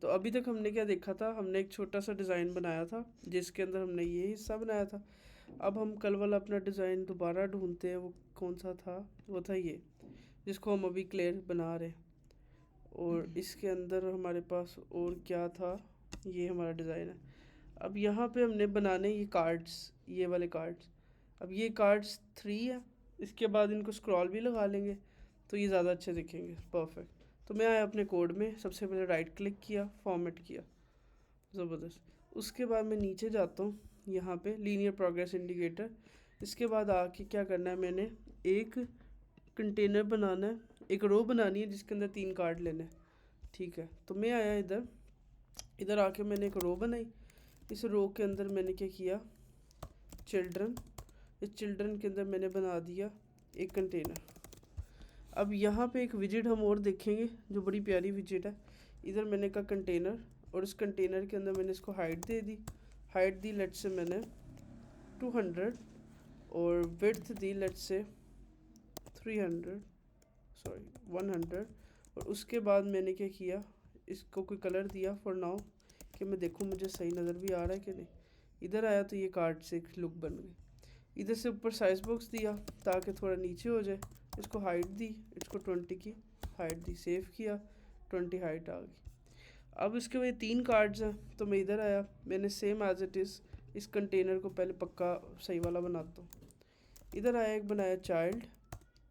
तो अभी तक हमने क्या देखा था, हमने एक छोटा सा डिज़ाइन बनाया था जिसके अंदर हमने ये हिस्सा बनाया था। अब हम कल वाला अपना डिज़ाइन दोबारा ढूंढते हैं, वो कौन सा था, वो था ये जिसको हम अभी क्लियर बना रहे हैं। और इसके अंदर हमारे पास और क्या था, ये हमारा डिज़ाइन है। अब यहाँ पे हमने बनाने ये कार्ड्स, ये वाले कार्ड्स। अब ये कार्ड्स 3 है, इसके बाद इनको स्क्रॉल भी लगा लेंगे तो ये ज़्यादा अच्छे दिखेंगे। परफेक्ट। तो मैं आया अपने कोड में, सबसे पहले राइट क्लिक किया, फॉर्मेट किया, ज़बरदस्त। उसके बाद मैं नीचे जाता हूँ, यहाँ पे लीनियर प्रोग्रेस इंडिकेटर। इसके बाद आके क्या करना है, मैंने एक कंटेनर बनाना है, एक रो बनानी है जिसके अंदर 3 कार्ड लेने हैं। ठीक है, तो मैं आया इधर, इधर आके मैंने एक रो बनाई। इस रो के अंदर मैंने क्या किया, चिल्ड्रन। इस चिल्ड्रन के अंदर मैंने बना दिया एक कंटेनर। अब यहाँ पे एक विजिट हम और देखेंगे जो बड़ी प्यारी विजिट है। इधर मैंने कहा कंटेनर, और इस कंटेनर के अंदर मैंने इसको हाइट दे दी। हाइट दी लेट से मैंने 200, और विड्थ दी लेट से 300, सॉरी 100। और उसके बाद मैंने क्या किया, इसको कोई कलर दिया फॉर नाउ कि मैं देखूँ मुझे सही नज़र भी आ रहा है कि नहीं। इधर आया तो ये कार्ड से एक लुक बन गई। इधर से ऊपर साइज बॉक्स दिया ताकि थोड़ा नीचे हो जाए। इसको हाइट दी, इसको 20 की हाइट दी, सेव किया, 20 हाइट आ गई। अब इसके बाद 3 कार्ड्स हैं, तो मैं इधर आया, मैंने सेम एज इट इज़ इस कंटेनर को पहले पक्का सही वाला बनाता हूँ। इधर आया, एक बनाया चाइल्ड,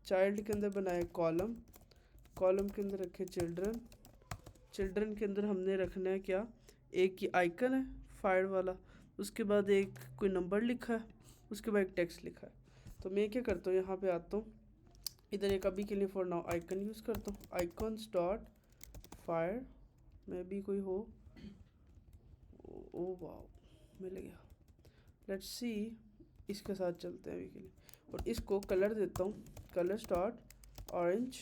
चाइल्ड के अंदर बनाया कॉलम, कॉलम के अंदर रखे चिल्ड्रन, चिल्ड्रन के अंदर हमने रखना है क्या, एक की आइकन है फायर वाला, उसके बाद एक कोई नंबर लिखा है, उसके बाद एक टेक्स्ट लिखा है। तो मैं क्या करता हूँ, यहाँ पे आता हूँ, इधर एक अभी के लिए फॉर नाउ आइकन यूज़ करता हूँ, आइकॉन्स डॉट फायर, में भी कोई हो, ओ वाह मिल गया। लेट्स सी, इसके साथ चलते हैं अभी के लिए, और इसको कलर देता हूँ, कलर डॉट ऑरेंज,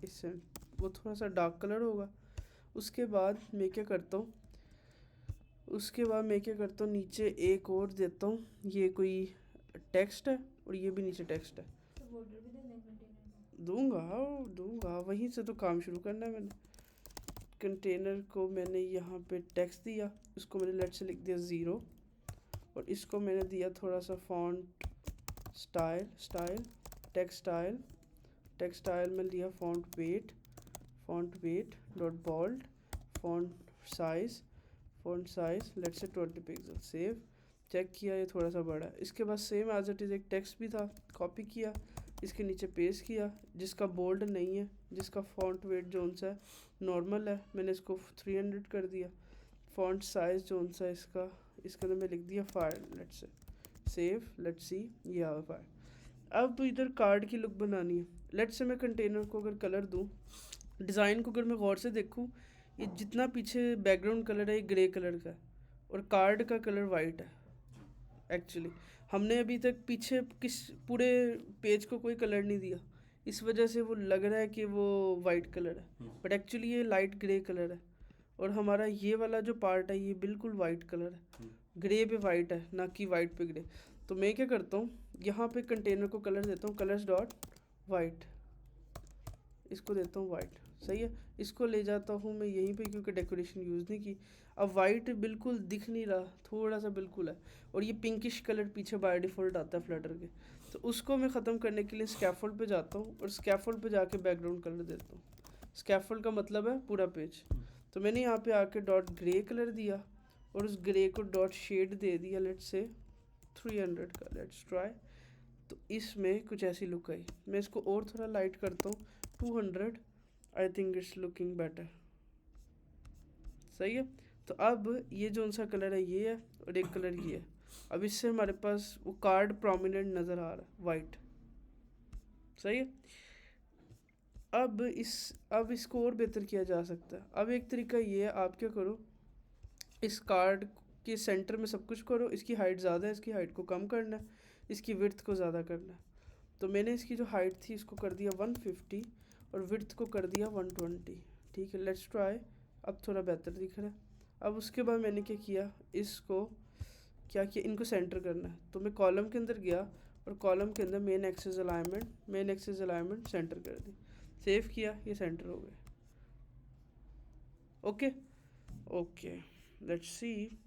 इससे वो थोड़ा सा डार्क कलर होगा। उसके बाद मैं क्या करता हूँ, उसके बाद मैं क्या करता हूँ, नीचे एक और देता हूँ, ये कोई टेक्स्ट है और ये भी नीचे टेक्स्ट है। तो बॉर्डर भी देना है कंटेनर को? दूंगा दूंगा, वहीं से तो काम शुरू करना है मैंने। कंटेनर को मैंने यहाँ पे टेक्स्ट दिया, उसको मैंने लेट से लिख दिया 0, और इसको मैंने दिया थोड़ा सा font style, style text style, text style में लिया font weight dot bold, font size let say 20 pixel, save. Check किया ये थोड़ा सा बड़ा है। इसके बाद सेम एज इट इज़ एक टेक्स्ट भी था, कॉपी किया, इसके नीचे पेस्ट किया, जिसका बोल्ड नहीं है, जिसका फॉन्ट वेट जोन सा है नॉर्मल है, मैंने इसको 300 कर दिया। फॉन्ट साइज जोन सा इसका, इसके अंदर मैं लिख दिया फायर, लेट से सेव, लेट सी, ये आ फायर। अब इधर कार्ड की लुक बनानी है। लेट से मैं कंटेनर को अगर कलर दूँ, डिज़ाइन को अगर मैं गौर से देखूँ, ये जितना पीछे बैकग्राउंड कलर है ये ग्रे कलर का है, और कार्ड का कलर वाइट है। एक्चुअली हमने अभी तक पीछे किस पूरे पेज को कोई कलर नहीं दिया, इस वजह से वो लग रहा है कि वो वाइट कलर है, बट एक्चुअली ये लाइट ग्रे कलर है। और हमारा ये वाला जो पार्ट है ये बिल्कुल वाइट कलर है, ग्रे पे वाइट है, ना कि वाइट पे ग्रे। तो मैं क्या करता हूँ, यहाँ पे कंटेनर को कलर देता हूँ, कलर्स डॉट वाइट, इसको देता हूँ वाइट, सही है। इसको ले जाता हूँ मैं यहीं पे, क्योंकि डेकोरेशन यूज़ नहीं की। अब वाइट बिल्कुल दिख नहीं रहा, थोड़ा सा बिल्कुल है, और ये पिंकिश कलर पीछे बाय डिफ़ॉल्ट आता है फ्लटर के। तो उसको मैं ख़त्म करने के लिए स्कैफोल्ड पे जाता हूँ, और स्कैफोल्ड पे जाके बैकग्राउंड कलर देता हूँ। स्कैफोल्ड का मतलब है पूरा पेज। तो मैंने यहाँ पे आके डॉट ग्रे कलर दिया, और उस ग्रे को डॉट शेड दे दिया, लेट्स से 300 का, लेट्स ट्राई। तो इसमें कुछ ऐसी लुक आई। मैं इसको और थोड़ा लाइट करता हूँ, 200, I think it's looking better, सही है। तो अब ये जो सा कलर है ये है, और एक कलर ये है। अब इससे हमारे पास वो कार्ड प्रोमिनेंट नज़र आ रहा है, वाइट, सही है। अब इसको और बेहतर किया जा सकता है। अब एक तरीका ये है, आप क्या करो, इस कार्ड के सेंटर में सब कुछ करो, इसकी हाइट ज़्यादा है, इसकी हाइट को कम करना है, इसकी विड्थ को ज़्यादा करना है। तो मैंने इसकी जो हाइट थी इसको कर दिया 150, और विड्थ को कर दिया 120। ठीक है, लेट्स ट्राई। अब थोड़ा बेहतर दिख रहा है। अब उसके बाद मैंने क्या किया, इसको क्या किया, इनको सेंटर करना है। तो मैं कॉलम के अंदर गया, और कॉलम के अंदर मेन एक्सेस अलाइनमेंट सेंटर कर दी, सेव किया, ये सेंटर हो गए। Okay okay, let's see.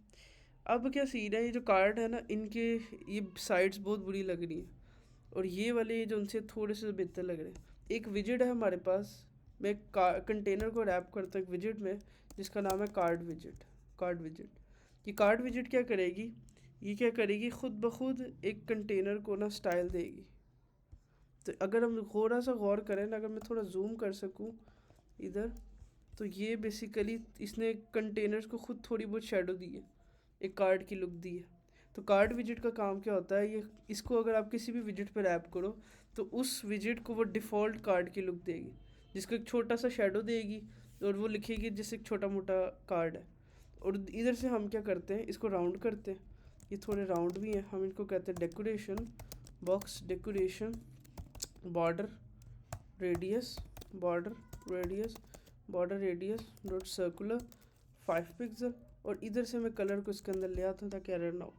अब क्या सीन है, ये जो कार्ड है ना, इनके ये साइड्स बहुत बुरी लग रही हैं और ये वाले जो उनसे थोड़े से बेहतर लग रहे हैं। एक विजिट है हमारे पास, मैं कंटेनर को रैप करता हूँ एक विजिट में जिसका नाम है कार्ड विजिट। कार्ड विजिट, ये कार्ड विजिट क्या करेगी, ये क्या करेगी, खुद ब खुद एक कंटेनर को ना स्टाइल देगी। तो अगर हम थोड़ा सा गौर करें ना, अगर मैं थोड़ा जूम कर सकूँ इधर, तो ये बेसिकली इसने कंटेनर्स को खुद थोड़ी बहुत शेडो दी है, एक कार्ड की लुक दी है। तो कार्ड विजिट का काम क्या होता है, ये इसको अगर आप किसी भी विजिट पे रैप करो तो उस विजिट को वो डिफ़ॉल्ट कार्ड की लुक देगी, जिसको एक छोटा सा शेडो देगी और वो लिखेगी जैसे एक छोटा मोटा कार्ड है। और इधर से हम क्या करते हैं, इसको राउंड करते हैं, ये थोड़े राउंड भी हैं, हम इनको कहते हैं decoration box, decoration border radius, border radius, border radius dot circular 5 pixel. और इधर से मैं कलर को इसके अंदर ले आता हूँ ताकि एरर ना हो।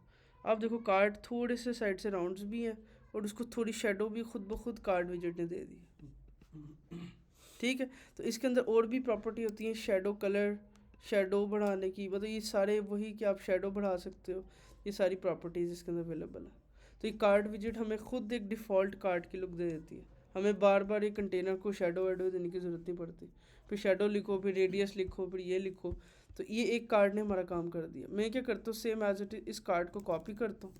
आप देखो कार्ड थोड़े से साइड से राउंड्स भी हैं और उसको थोड़ी शेडो भी खुद ब खुद कार्ड विजिट ने दे दी। ठीक है, तो इसके अंदर और भी प्रॉपर्टी होती है, शेडो कलर, शेडो बढ़ाने की, मतलब ये सारे वही कि आप शेडो बढ़ा सकते हो, ये सारी प्रॉपर्टीज़ इसके अंदर अवेलेबल है। तो ये कार्ड विजिट हमें खुद एक डिफ़ॉल्ट कार्ड की लुक दे देती है, हमें बार बार ये कंटेनर को शेडो वेडो देने की ज़रूरत नहीं पड़ती। फिर शेडो लिखो, फिर रेडियस लिखो, फिर ये लिखो। तो ये एक कार्ड ने हमारा काम कर दिया। मैं क्या करता हूँ, सेम एज इट इज़ इस कार्ड को कॉपी करता हूँ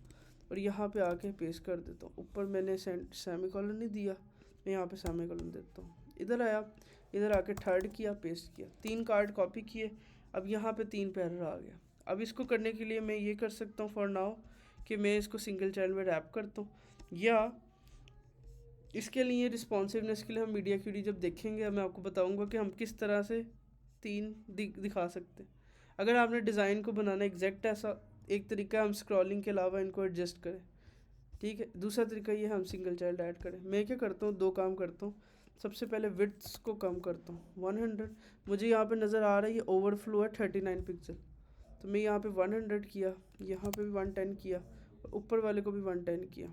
और यहाँ पे आके पेस्ट कर देता हूँ। ऊपर मैंने सेमीकोलन नहीं दिया, मैं यहाँ पे सेमीकोलन देता हूँ। इधर आया, इधर आके थर्ड किया, पेस्ट किया, 3 कार्ड कॉपी किए। अब यहाँ पे 3 पे एरर आ गया। अब इसको करने के लिए मैं ये कर सकता हूँ फॉर नाउ कि मैं इसको सिंगल चाइल्ड में रैप करता हूँ, या इसके लिए रिस्पॉन्सिवनेस के लिए हम मीडिया क्यूरी जब देखेंगे मैं आपको बताऊंगा कि हम किस तरह से 3 दिखा सकते हैं। अगर आपने डिज़ाइन को बनाना एग्जैक्ट ऐसा, एक तरीका हम स्क्रॉलिंग के अलावा इनको एडजस्ट करें, ठीक है। दूसरा तरीका ये हम सिंगल चाइल्ड ऐड करें। मैं क्या करता हूँ, 2 काम करता हूँ। सबसे पहले विड्थ्स को कम करता हूँ 100, मुझे यहाँ पे नज़र आ रहा है ये ओवरफ्लो है 39 पिक्सल, तो मैं यहाँ पे 100 किया, यहाँ पे भी 110 किया और ऊपर वाले को भी 110 किया।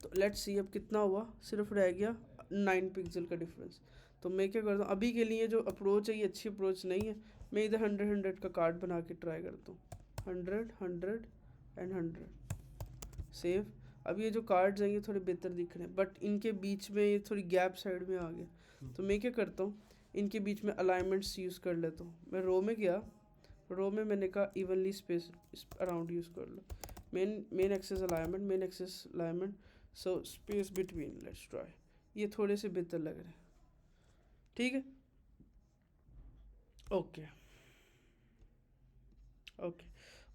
तो लेट्स सी अब कितना हुआ, सिर्फ रह गया 9 पिक्सल का डिफरेंस। तो मैं क्या करता हूँ, अभी के लिए जो अप्रोच है ये अच्छी अप्रोच नहीं है, मैं इधर 100 का कार्ड बना के ट्राई करता हूँ। 100 एंड 100 सेव। अब ये जो कार्ड्स हैं ये थोड़े बेहतर दिख रहे हैं, बट इनके बीच में ये थोड़ी गैप साइड में आ गया। तो मैं क्या करता हूँ, इनके बीच में अलाइनमेंट्स यूज़ कर लेता हूँ। मैं रो में गया, रो में मैंने कहा इवनली स्पेस अराउंड यूज़ कर लो, main axis alignment, main axis alignment, so space between, let's try. ये थोड़े से बेहतर लग रहे हैं, ठीक है। ओके ओके,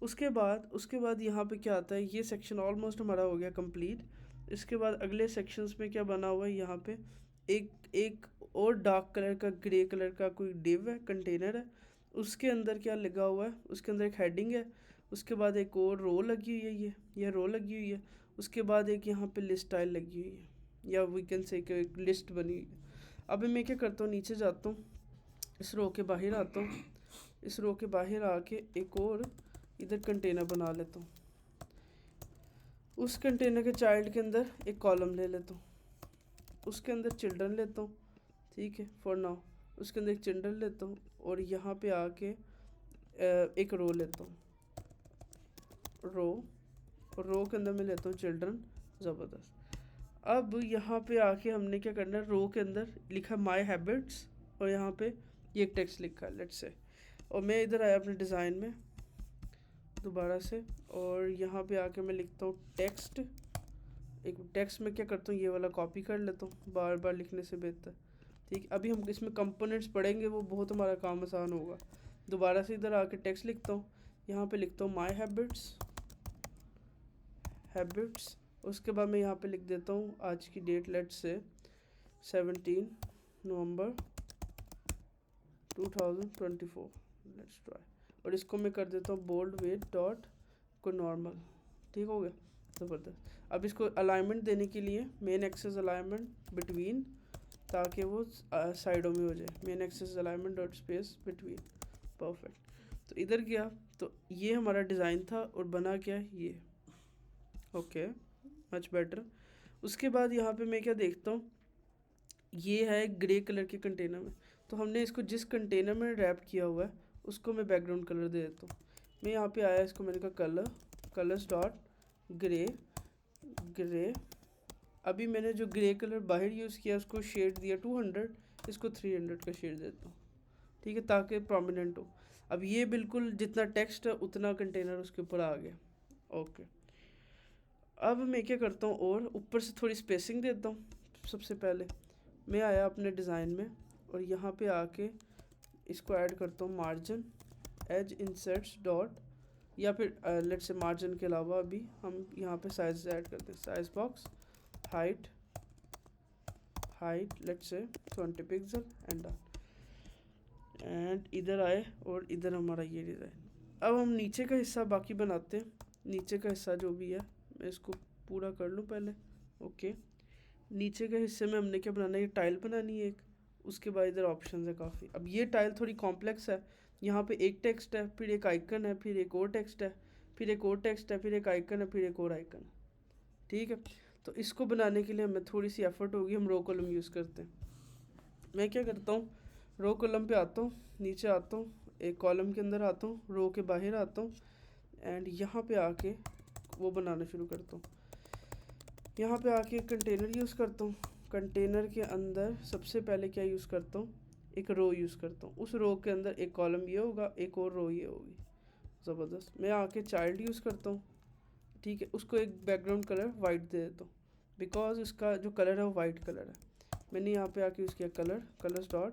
उसके बाद यहाँ पे क्या आता है, ये सेक्शन ऑलमोस्ट हमारा हो गया कंप्लीट। इसके बाद अगले सेक्शंस में क्या बना हुआ है, यहाँ पे एक और डार्क कलर का, ग्रे कलर का कोई डिव है, कंटेनर है, उसके अंदर क्या लगा हुआ है, उसके अंदर एक हेडिंग है, उसके बाद एक और रो लगी हुई है, ये रो लगी हुई है, उसके बाद एक यहाँ पे लिस्ट टाइल लगी हुई है, या वी कैन से एक लिस्ट बनी हुई है। अभी मैं क्या करता हूँ, नीचे जाता हूँ, इस रो के बाहर आता हूँ, इस रो के बाहर आके एक और इधर कंटेनर बना लेता हूँ, उस कंटेनर के चाइल्ड के अंदर एक कॉलम ले लेता हूँ, उसके अंदर चिल्ड्रन लेता हूँ, ठीक है फॉर नाउ। उसके अंदर एक चिल्ड्रन लेता हूँ और यहाँ पे आके एक रो लेता हूँ, रो के अंदर मैं लेता हूँ चिल्ड्रन, ज़बरदस्त। अब यहाँ पे आके हमने क्या करना है, रो के अंदर लिखा माई हैबिट्स और यहाँ पे ये एक टेक्स्ट लिखा है लेट्स से। और मैं इधर आया अपने डिज़ाइन में दोबारा से, और यहाँ पे आके मैं लिखता हूँ टेक्स्ट। एक टेक्स्ट में क्या करता हूँ, ये वाला कॉपी कर लेता हूँ, बार बार लिखने से बेहतर, ठीक। अभी हम इसमें कंपोनेंट्स पढ़ेंगे, वो बहुत हमारा काम आसान होगा। दोबारा से इधर आके टेक्स्ट लिखता हूँ, यहाँ पे लिखता हूँ माई हैबिट्स। उसके बाद मैं यहाँ पे लिख देता हूँ आज की date, let's say 17 November 2024, let's try. और इसको मैं कर देता हूँ बोल्ड वेट डॉट को नॉर्मल, ठीक हो गया, ज़बरदस्त। अब इसको अलाइनमेंट देने के लिए मेन एक्सेस अलाइनमेंट बिटवीन, ताकि वो साइडों में हो जाए, main axis alignment dot space between, perfect. तो इधर गया, तो ये हमारा डिज़ाइन था और बना क्या ये, ओके मच बेटर। उसके बाद यहाँ पे मैं क्या देखता हूँ, ये है ग्रे कलर के कंटेनर में, तो हमने इसको जिस कंटेनर में रैप किया हुआ है उसको मैं बैकग्राउंड कलर दे देता हूँ। मैं यहाँ पे आया, इसको मैंने कहा कलर्स डॉट ग्रे। अभी मैंने जो ग्रे कलर बाहर यूज़ किया उसको शेड दिया 200, इसको 300 का शेड देता हूँ, ठीक है, ताकि प्रोमिनेंट हो। अब ये बिल्कुल जितना टेक्स्ट है उतना कंटेनर उसके ऊपर आ गया। ओके, अब मैं क्या करता हूँ और ऊपर से थोड़ी स्पेसिंग देता हूँ। सबसे पहले मैं आया अपने डिज़ाइन में और यहाँ पे आके इसको ऐड करता हूँ मार्जिन एज इंसर्ट्स डॉट, या फिर लेट्स से मार्जिन के अलावा अभी हम यहाँ पे साइज ऐड करते हैं। Size box height let's say 20 pixel and इधर आए और इधर हमारा ये डिज़ाइन। अब हम नीचे का हिस्सा बाकी बनाते हैं। नीचे का हिस्सा जो भी है मैं इसको पूरा कर लूँ पहले। ओके, नीचे के हिस्से में हमने क्या बनाना है, ये टाइल बनानी है एक। उसके बाद इधर ऑप्शन है काफ़ी। अब ये टाइल थोड़ी कॉम्प्लेक्स है। यहाँ पे एक टेक्स्ट है, फिर एक आइकन है, फिर एक और टेक्स्ट है, फिर एक और टेक्स्ट है, फिर एक आइकन है, फिर एक और आइकन है, ठीक है। तो इसको बनाने के लिए हमें थोड़ी सी एफर्ट होगी, हम रो कॉलम यूज़ करते हैं। मैं क्या करता हूँ, रो कॉलम पे आता हूँ, नीचे आता हूँ, एक कॉलम के अंदर आता हूँ, रो के बाहर आता हूँ एंड यहाँ पे आके वो बनाना शुरू करता हूँ। यहाँ पे आके कंटेनर यूज़ करता हूँ। कंटेनर के अंदर सबसे पहले क्या यूज़ करता हूँ, एक रो यूज़ करता हूँ। उस रो के अंदर एक कॉलम ये होगा, एक और रो ये होगी। ज़बरदस्त। मैं आके चाइल्ड यूज़ करता हूँ, ठीक है। उसको एक बैकग्राउंड कलर वाइट दे देता हूँ बिकॉज उसका जो कलर है वो वाइट कलर है। मैंने यहाँ पे आके यूज़ किया colours dot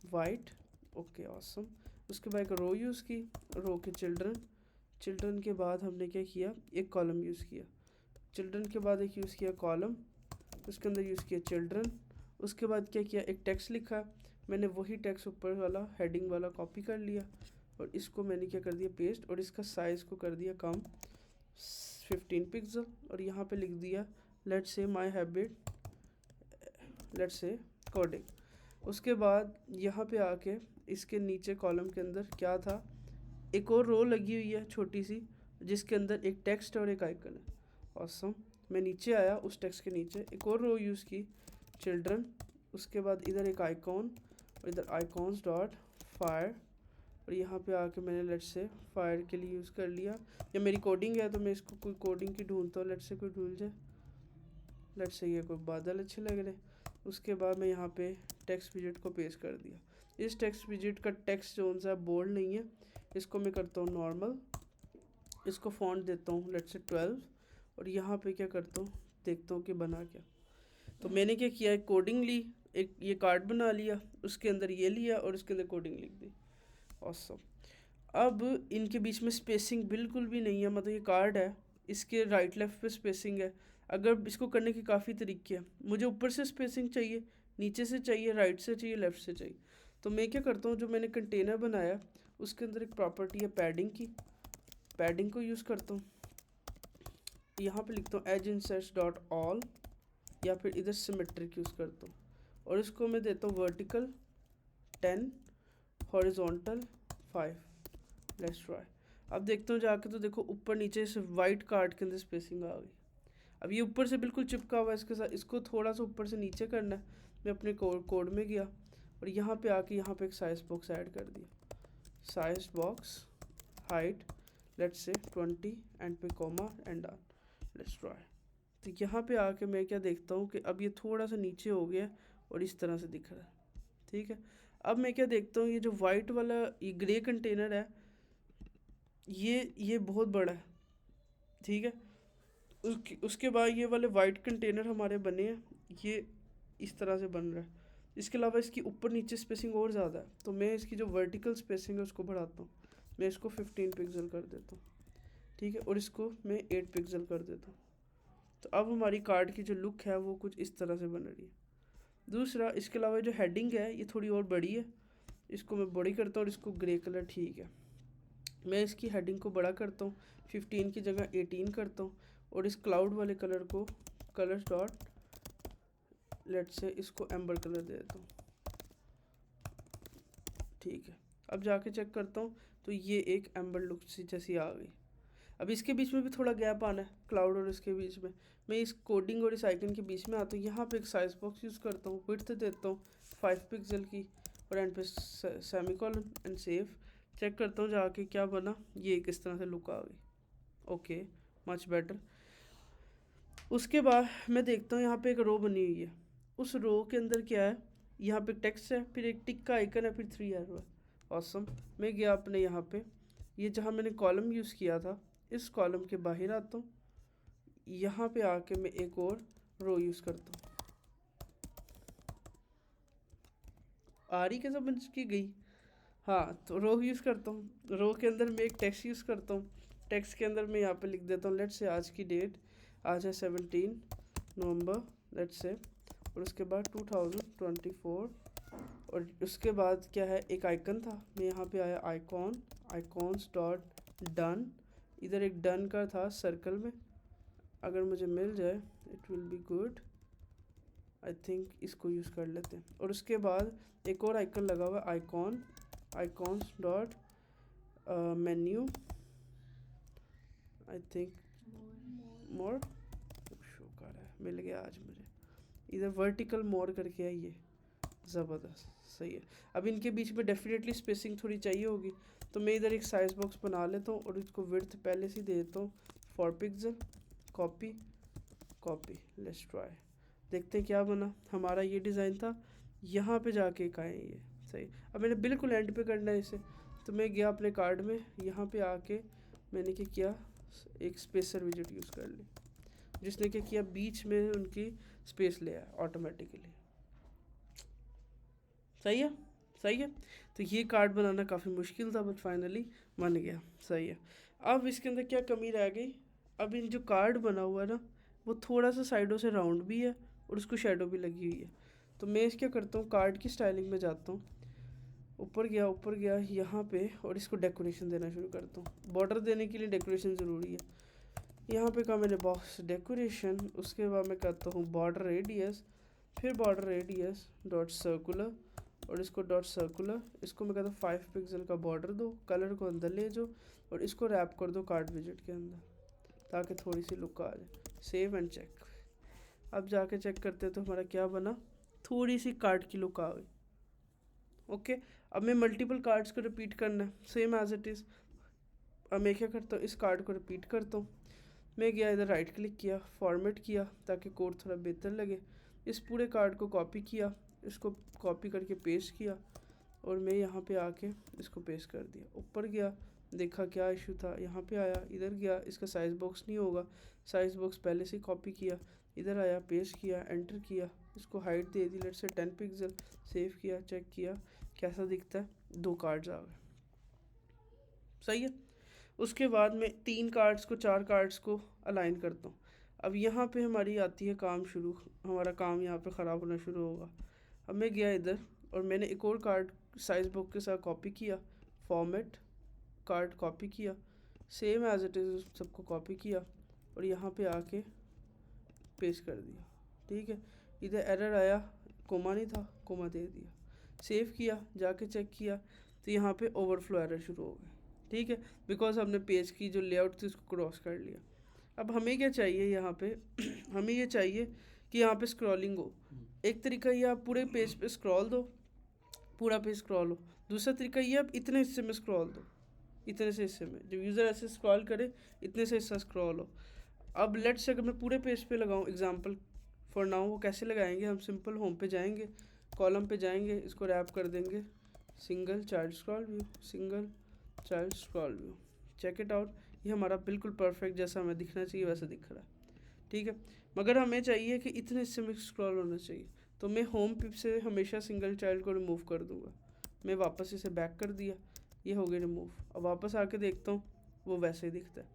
white. Okay, awesome. उसके बाद एक रो यूज़ की, रो के चिल्ड्रन के बाद हमने क्या किया, एक कॉलम यूज़ किया। चिल्ड्रन के बाद एक यूज़ किया कॉलम, उसके अंदर यूज़ किया चिल्ड्रन। उसके बाद क्या किया, एक टेक्स्ट लिखा। मैंने वही टेक्स्ट ऊपर वाला हेडिंग वाला कॉपी कर लिया और इसको मैंने क्या कर दिया पेस्ट, और इसका साइज़ को कर दिया कम 15 पिक्सल। और यहाँ पे लिख दिया let's say my habit, let's say coding. उसके बाद यहाँ पे आके इसके नीचे कॉलम के अंदर क्या था, एक और रो लगी हुई है छोटी सी जिसके अंदर एक टेक्स्ट और एक आइकन है। ऑसम। मैं नीचे आया, उस टेक्स्ट के नीचे एक और रो यूज़ की चिल्ड्रन। उसके बाद इधर एक आइकॉन और इधर आइकॉन्स डॉट फायर, और यहाँ पे आके मैंने लेट्स से फायर के लिए यूज़ कर लिया। या मेरी कोडिंग है तो मैं इसको कोई कोडिंग की ढूंढता हूँ, लेट्स से कोई ढूंढ जाए, लेट्स से ये कोई बादल अच्छे लग रहे। उसके बाद मैं यहाँ पे टेक्स्ट विजेट को पेस्ट कर दिया। इस टेक्स्ट विजेट का टेक्स्ट जो सा बोल्ड नहीं है, इसको मैं करता हूँ नॉर्मल, इसको फॉन्ट देता हूँ लेट्स से 12, और यहाँ पे क्या करता हूँ देखता हूँ कि बना क्या। तो मैंने क्या किया, एक कोडिंग ली, एक ये कार्ड बना लिया, उसके अंदर ये लिया और उसके अंदर कोडिंग लिख दी। ऑसम। अब इनके बीच में स्पेसिंग बिल्कुल भी नहीं है, मतलब ये कार्ड है, इसके राइट लेफ्ट पे स्पेसिंग है। अगर इसको करने के काफ़ी तरीके हैं। मुझे ऊपर से स्पेसिंग चाहिए, नीचे से चाहिए, राइट से चाहिए, लेफ़्ट से चाहिए। तो मैं क्या करता हूँ, जो मैंने कंटेनर बनाया उसके अंदर एक प्रॉपर्टी है पैडिंग की, पैडिंग को यूज़ करता हूँ। यहाँ पे लिखता हूँ एज इंसर्ट्स डॉट ऑल, या फिर इधर सिमेट्रिक यूज़ करता हूँ, और इसको मैं देता हूँ वर्टिकल 10, हॉरिजॉन्टल 5। Let's try. अब देखता हूँ जाके, तो देखो ऊपर नीचे से वाइट कार्ड के अंदर स्पेसिंग आ गई। अब ये ऊपर से बिल्कुल चिपका हुआ है इसके साथ, इसको थोड़ा सा ऊपर से नीचे करना है। मैं अपने कोड में गया और यहाँ पे आके यहाँ पे एक साइज बॉक्स ऐड कर दिया। Size box height let's say 20 and पे comma and on. Let's try. तो यहाँ पे आके मैं क्या देखता हूँ कि अब ये थोड़ा सा नीचे हो गया और इस तरह से दिख रहा है, ठीक है। अब मैं क्या देखता हूँ, ये जो वाइट वाला ये ग्रे कंटेनर है, ये बहुत बड़ा है, ठीक है। उसके बाद ये वाले वाइट कंटेनर हमारे बने हैं, ये इस तरह से बन रहा है। इसके अलावा इसकी ऊपर नीचे स्पेसिंग और ज़्यादा है, तो मैं इसकी जो वर्टिकल स्पेसिंग है उसको बढ़ाता हूँ। मैं इसको 15 पिक्सल कर देता हूँ, ठीक है, और इसको मैं 8 पिक्सल कर देता हूँ। तो अब हमारी कार्ड की जो लुक है वो कुछ इस तरह से बन रही है। दूसरा, इसके अलावा जो हेडिंग है ये थोड़ी और बड़ी है, इसको मैं बड़ी करता हूँ और इसको ग्रे कलर, ठीक है। मैं इसकी हेडिंग को बड़ा करता हूँ, 15 की जगह 18 करता हूँ, और इस क्लाउड वाले कलर को कलर्स डॉट लेट्स से इसको एम्बर कलर दे देता हूँ, ठीक है। अब जाके चेक करता हूँ तो ये एक एम्बर लुक सी जैसी आ गई। अब इसके बीच में भी थोड़ा गैप आना है, क्लाउड और इसके बीच में। मैं इस कोडिंग और इस आइकन के बीच में आता हूँ, यहाँ पे एक साइज बॉक्स यूज़ करता हूँ, विड्थ देता हूँ 5 पिक्सल की, और एंड पे सेमीकोलन एंड सेव। चेक करता हूँ जाके क्या बना, ये किस तरह से लुक आ गई। Okay, much better. उसके बाद मैं देखता हूँ यहाँ पे एक रो बनी हुई है, उस रो के अंदर क्या है, यहाँ पे टेक्स्ट है, फिर एक टिक का आइकन है, फिर 3 एरो है। ऑसम। मैं गया अपने यहाँ पे, ये जहाँ मैंने कॉलम यूज़ किया था, इस कॉलम के बाहर आता हूँ, यहाँ पे आके मैं एक और रो यूज़ करता हूँ। आ रही कैसे बन की गई? हाँ, तो रो यूज़ करता हूँ, रो के अंदर मैं एक टेक्स्ट यूज़ करता हूँ। टेक्स्ट के अंदर मैं यहाँ पे लिख देता हूँ, लेट्स से आज की डेट, आज है 17 नवंबर, लेट्स से, और उसके बाद 2024, और उसके बाद क्या है, एक आइकन था, मैं यहाँ पे आया आइकॉन, आइकॉन्स डॉट डन, इधर एक डन का था सर्कल में, अगर मुझे मिल जाए it will be good, I think इसको यूज़ कर लेते हैं। और उसके बाद एक और आइकन लगा हुआ है icon, icons dot menu, I think more show कर रहा है, मिल गया आज मुझे, इधर वर्टिकल मोर करके है ये, ज़बरदस्त, सही है। अब इनके बीच में डेफिनेटली स्पेसिंग थोड़ी चाहिए होगी, तो मैं इधर एक साइज बॉक्स बना लेता हूँ और इसको विड्थ पहले से दे देता हूँ 4 pixel, copy copy, let's try, देखते हैं क्या बना। हमारा ये डिज़ाइन था, यहाँ पे जाके का है ये, सही। अब मैंने बिल्कुल एंड पे करना है इसे, तो मैं गया अपने कार्ड में, यहाँ पे आके मैंने क्या किया, एक स्पेसर विजेट यूज़ कर ली, जिसने क्या किया, बीच में उनकी स्पेस ले आया ऑटोमेटिकली। सही है, सही है। तो ये कार्ड बनाना काफ़ी मुश्किल था, बट फाइनली बन गया, सही है। अब इसके अंदर क्या कमी रह गई, अब इन जो कार्ड बना हुआ है ना, वो थोड़ा सा साइडों से राउंड भी है और उसको शेडो भी लगी हुई है। तो मैं क्या करता हूँ, कार्ड की स्टाइलिंग में जाता हूँ, ऊपर गया यहाँ पे, और इसको डेकोरेशन देना शुरू करता हूँ। बॉर्डर देने के लिए डेकोरेशन ज़रूरी है। यहाँ पे कहा मैंने बॉक्स डेकोरेशन, उसके बाद मैं करता हूँ बॉर्डर रेडियस, फिर बॉर्डर रेडियस डॉट सर्कुलर, और इसको डॉट सर्कुलर, इसको मैं कहता हूँ 5 पिक्सल का बॉर्डर दो, कलर को अंदर ले जाओ और इसको रैप कर दो कार्ड विजेट के अंदर, ताकि थोड़ी सी लुक आ जाए। Save and check. अब जाके चेक करते हैं तो हमारा क्या बना, थोड़ी सी कार्ड की लुक आ गई। ओके, अब मैं मल्टीपल कार्ड्स को रिपीट करना है सेम एज इट इज़। अब मैं क्या करता हूँ, इस कार्ड को रिपीट करता हूँ, मैं गया इधर राइट क्लिक किया, फॉर्मेट किया ताकि कोड थोड़ा बेहतर लगे, इस पूरे कार्ड को कॉपी किया, इसको कॉपी करके पेस्ट किया, और मैं यहाँ पे आके इसको पेस्ट कर दिया। ऊपर गया, देखा क्या इशू था, यहाँ पे आया, इधर गया, इसका साइज़ बॉक्स नहीं होगा, साइज़ बॉक्स पहले से कॉपी किया, इधर आया, पेस्ट किया, एंटर किया, इसको height they the let's say 10 pixel, save किया, चेक किया कैसा दिखता है, 2 कार्ड्स आ गए, सही है। उसके बाद मैं 3 कार्ड्स को 4 कार्ड्स को अलाइन करता हूँ। अब यहाँ पे हमारी आती है काम शुरू, हमारा काम यहाँ पे ख़राब होना शुरू होगा। अब मैं गया इधर और मैंने एक और कार्ड साइज बुक के साथ कॉपी किया, फॉर्मेट कार्ड कॉपी किया, सेम एज इट इज़ सबको कॉपी किया और यहाँ पे आके पेस्ट कर दिया। ठीक है, इधर एरर आया, कोमा नहीं था, कोमा दे दिया, सेव किया, जाके चेक किया तो यहाँ पे ओवरफ्लो एरर शुरू हो गए। ठीक है, बिकॉज हमने पेज की जो लेआउट थी उसको क्रॉस कर लिया। अब हमें क्या चाहिए यहाँ पे हमें ये चाहिए कि यहाँ पे स्क्रॉलिंग हो। एक तरीका ये आप पूरे पेज पे स्क्रॉल दो, पूरा पेज स्क्रॉल हो। दूसरा तरीका ये आप इतने हिस्से में स्क्रॉल दो, इतने से हिस्से में, जब यूज़र ऐसे स्क्रॉल करे इतने से हिस्सा स्क्रॉल हो। अब लेट से अगर मैं पूरे पेज पे लगाऊँ एग्जांपल फॉर नाउ, वो कैसे लगाएंगे, हम सिंपल होम पे जाएंगे, कॉलम पे जाएंगे, इसको रैप कर देंगे single child scroll view, single child scroll view, check it out. ये हमारा बिल्कुल परफेक्ट जैसा हमें दिखना चाहिए वैसा दिख रहा है। ठीक है, मगर हमें चाहिए कि इतने हिस्से में स्क्रॉल होना चाहिए, तो मैं होम पिप से हमेशा सिंगल चाइल्ड को रिमूव कर दूंगा। मैं वापस इसे बैक कर दिया, ये हो गया रिमूव। अब वापस आके देखता हूँ वो वैसे ही दिखता है।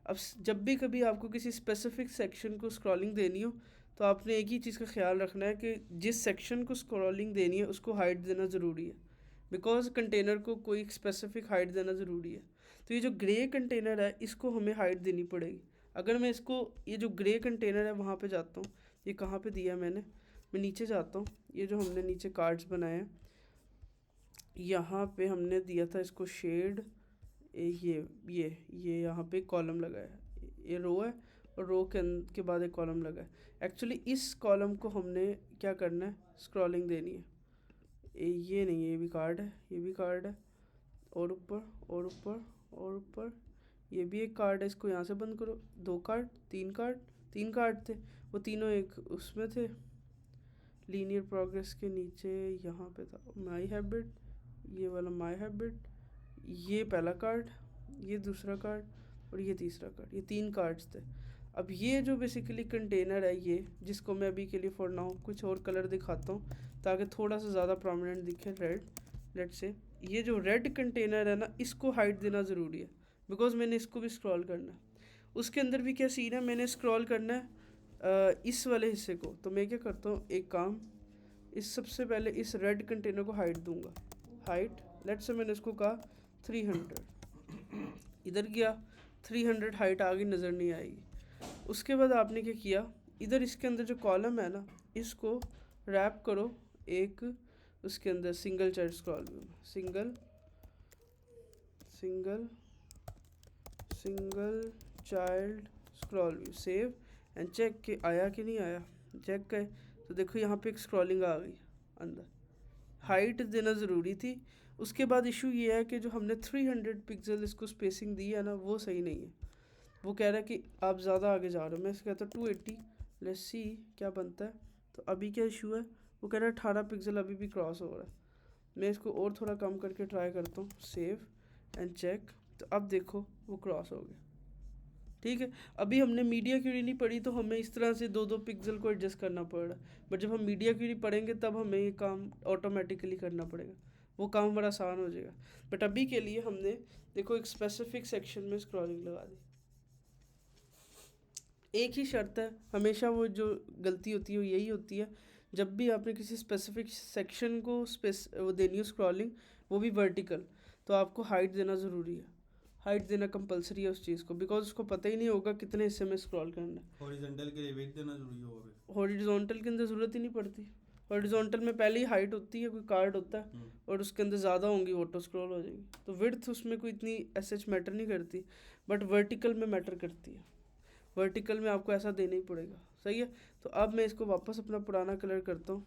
अब जब भी कभी आपको किसी स्पेसिफिक सेक्शन को स्क्रॉलिंग देनी हो तो आपने एक ही चीज़ का ख्याल रखना है कि जिस सेक्शन को स्क्रॉलिंग देनी है उसको हाइट देना ज़रूरी है, बिकॉज कंटेनर को कोई स्पेसिफिक हाइट देना ज़रूरी है। तो ये जो ग्रे कंटेनर है इसको हमें हाइट देनी पड़ेगी। अगर मैं इसको, ये जो ग्रे कंटेनर है वहाँ पे जाता हूँ, ये कहाँ पे दिया मैंने, मैं नीचे जाता हूँ, ये जो हमने नीचे कार्ड्स बनाए हैं यहाँ पे हमने दिया था इसको शेड, ये यहाँ पे कॉलम लगा है, ये रो है और रो के बाद एक कॉलम लगा है। एक्चुअली इस कॉलम को हमने क्या करना है, स्क्रॉलिंग देनी है, ये नहीं, ये भी कार्ड है, ये भी कार्ड है, और ऊपर और ऊपर और ऊपर, ये भी एक कार्ड है, इसको यहाँ से बंद करो। 2 कार्ड, 3 कार्ड, 3 कार्ड थे, वो तीनों एक उसमें थे, लीनियर प्रोग्रेस के नीचे यहाँ पे था माई हैबिट, ये वाला माई हैबिट, ये पहला कार्ड, ये दूसरा कार्ड और ये तीसरा कार्ड, ये 3 कार्ड्स थे। अब ये जो बेसिकली कंटेनर है ये, जिसको मैं अभी के लिए फॉर नाउ कुछ और कलर दिखाता हूँ ताकि थोड़ा सा ज़्यादा प्रोमिनेंट दिखे, रेड, लेट्स से ये जो रेड कंटेनर है ना, इसको हाइट देना ज़रूरी है बिकॉज मैंने इसको भी स्क्रॉल करना है। उसके अंदर भी क्या सीन है, मैंने स्क्रॉल करना है इस वाले हिस्से को, तो मैं क्या करता हूँ, एक काम, इस सबसे पहले इस रेड कंटेनर को हाइट दूंगा, हाइट, लेट्स से मैंने इसको कहा 300, इधर गया 300 हाइट आगे नज़र नहीं आएगी। उसके बाद आपने क्या किया, इधर इसके अंदर जो कॉलम है ना, इसको रैप करो एक उसके अंदर सिंगल चाइल्ड स्क्रॉल व्यू में, single single single child scroll view, save and check कि आया कि नहीं आया। चेक करे तो देखो यहाँ पे एक स्क्रॉलिंग आ गई अंदर, हाइट देना ज़रूरी थी। उसके बाद इशू ये है कि जो हमने 300 पिक्सल इसको स्पेसिंग दी है ना, वो सही नहीं है। वो कह रहा है कि आप ज़्यादा आगे जा रहे हो, मैं इसको कहता हूँ 280, लेट्स सी क्या बनता है। तो अभी क्या इशू है, वो कह रहा है 18 पिक्सल अभी भी क्रॉस हो रहा है। मैं इसको और थोड़ा कम करके ट्राई करता हूँ, सेव एंड चेक, तो अब देखो वो क्रॉस हो गया, ठीक है। अभी हमने मीडिया क्यूरी नहीं पढ़ी तो हमें इस तरह से 2-2 पिक्सल को एडजस्ट करना पड़ रहा है, बट जब हम मीडिया क्यूरी पढ़ेंगे तब हमें ये काम ऑटोमेटिकली करना पड़ेगा, वो काम बड़ा आसान हो जाएगा। बट अभी के लिए हमने देखो एक स्पेसिफिक सेक्शन में स्क्रॉलिंग लगा दी। एक ही शर्त है, हमेशा वो जो गलती होती है वो यही होती है, जब भी आपने किसी स्पेसिफिक सेक्शन को वो देनी हो स्क्रॉलिंग, वो भी वर्टिकल, तो आपको हाइट देना ज़रूरी है, हाइट देना कंपलसरी है उस चीज़ को, बिकॉज उसको पता ही नहीं होगा कितने हिस्से में स्क्रॉल करना है। हॉरिजॉन्टल के लिए वेट देना जरूरी होगा, हॉरिजॉन्टल के अंदर ज़रूरत ही नहीं पड़ती, हॉरिजॉन्टल में पहले ही हाइट होती है, कोई कार्ड होता है और उसके अंदर ज़्यादा होंगी ऑटो स्क्रॉल हो जाएगी, तो विड्थ उसमें कोई इतनी एसएच मैटर नहीं करती, बट वर्टिकल में मैटर करती है। वर्टिकल में आपको ऐसा देना ही पड़ेगा, सही है। तो अब मैं इसको वापस अपना पुराना कलर करता हूँ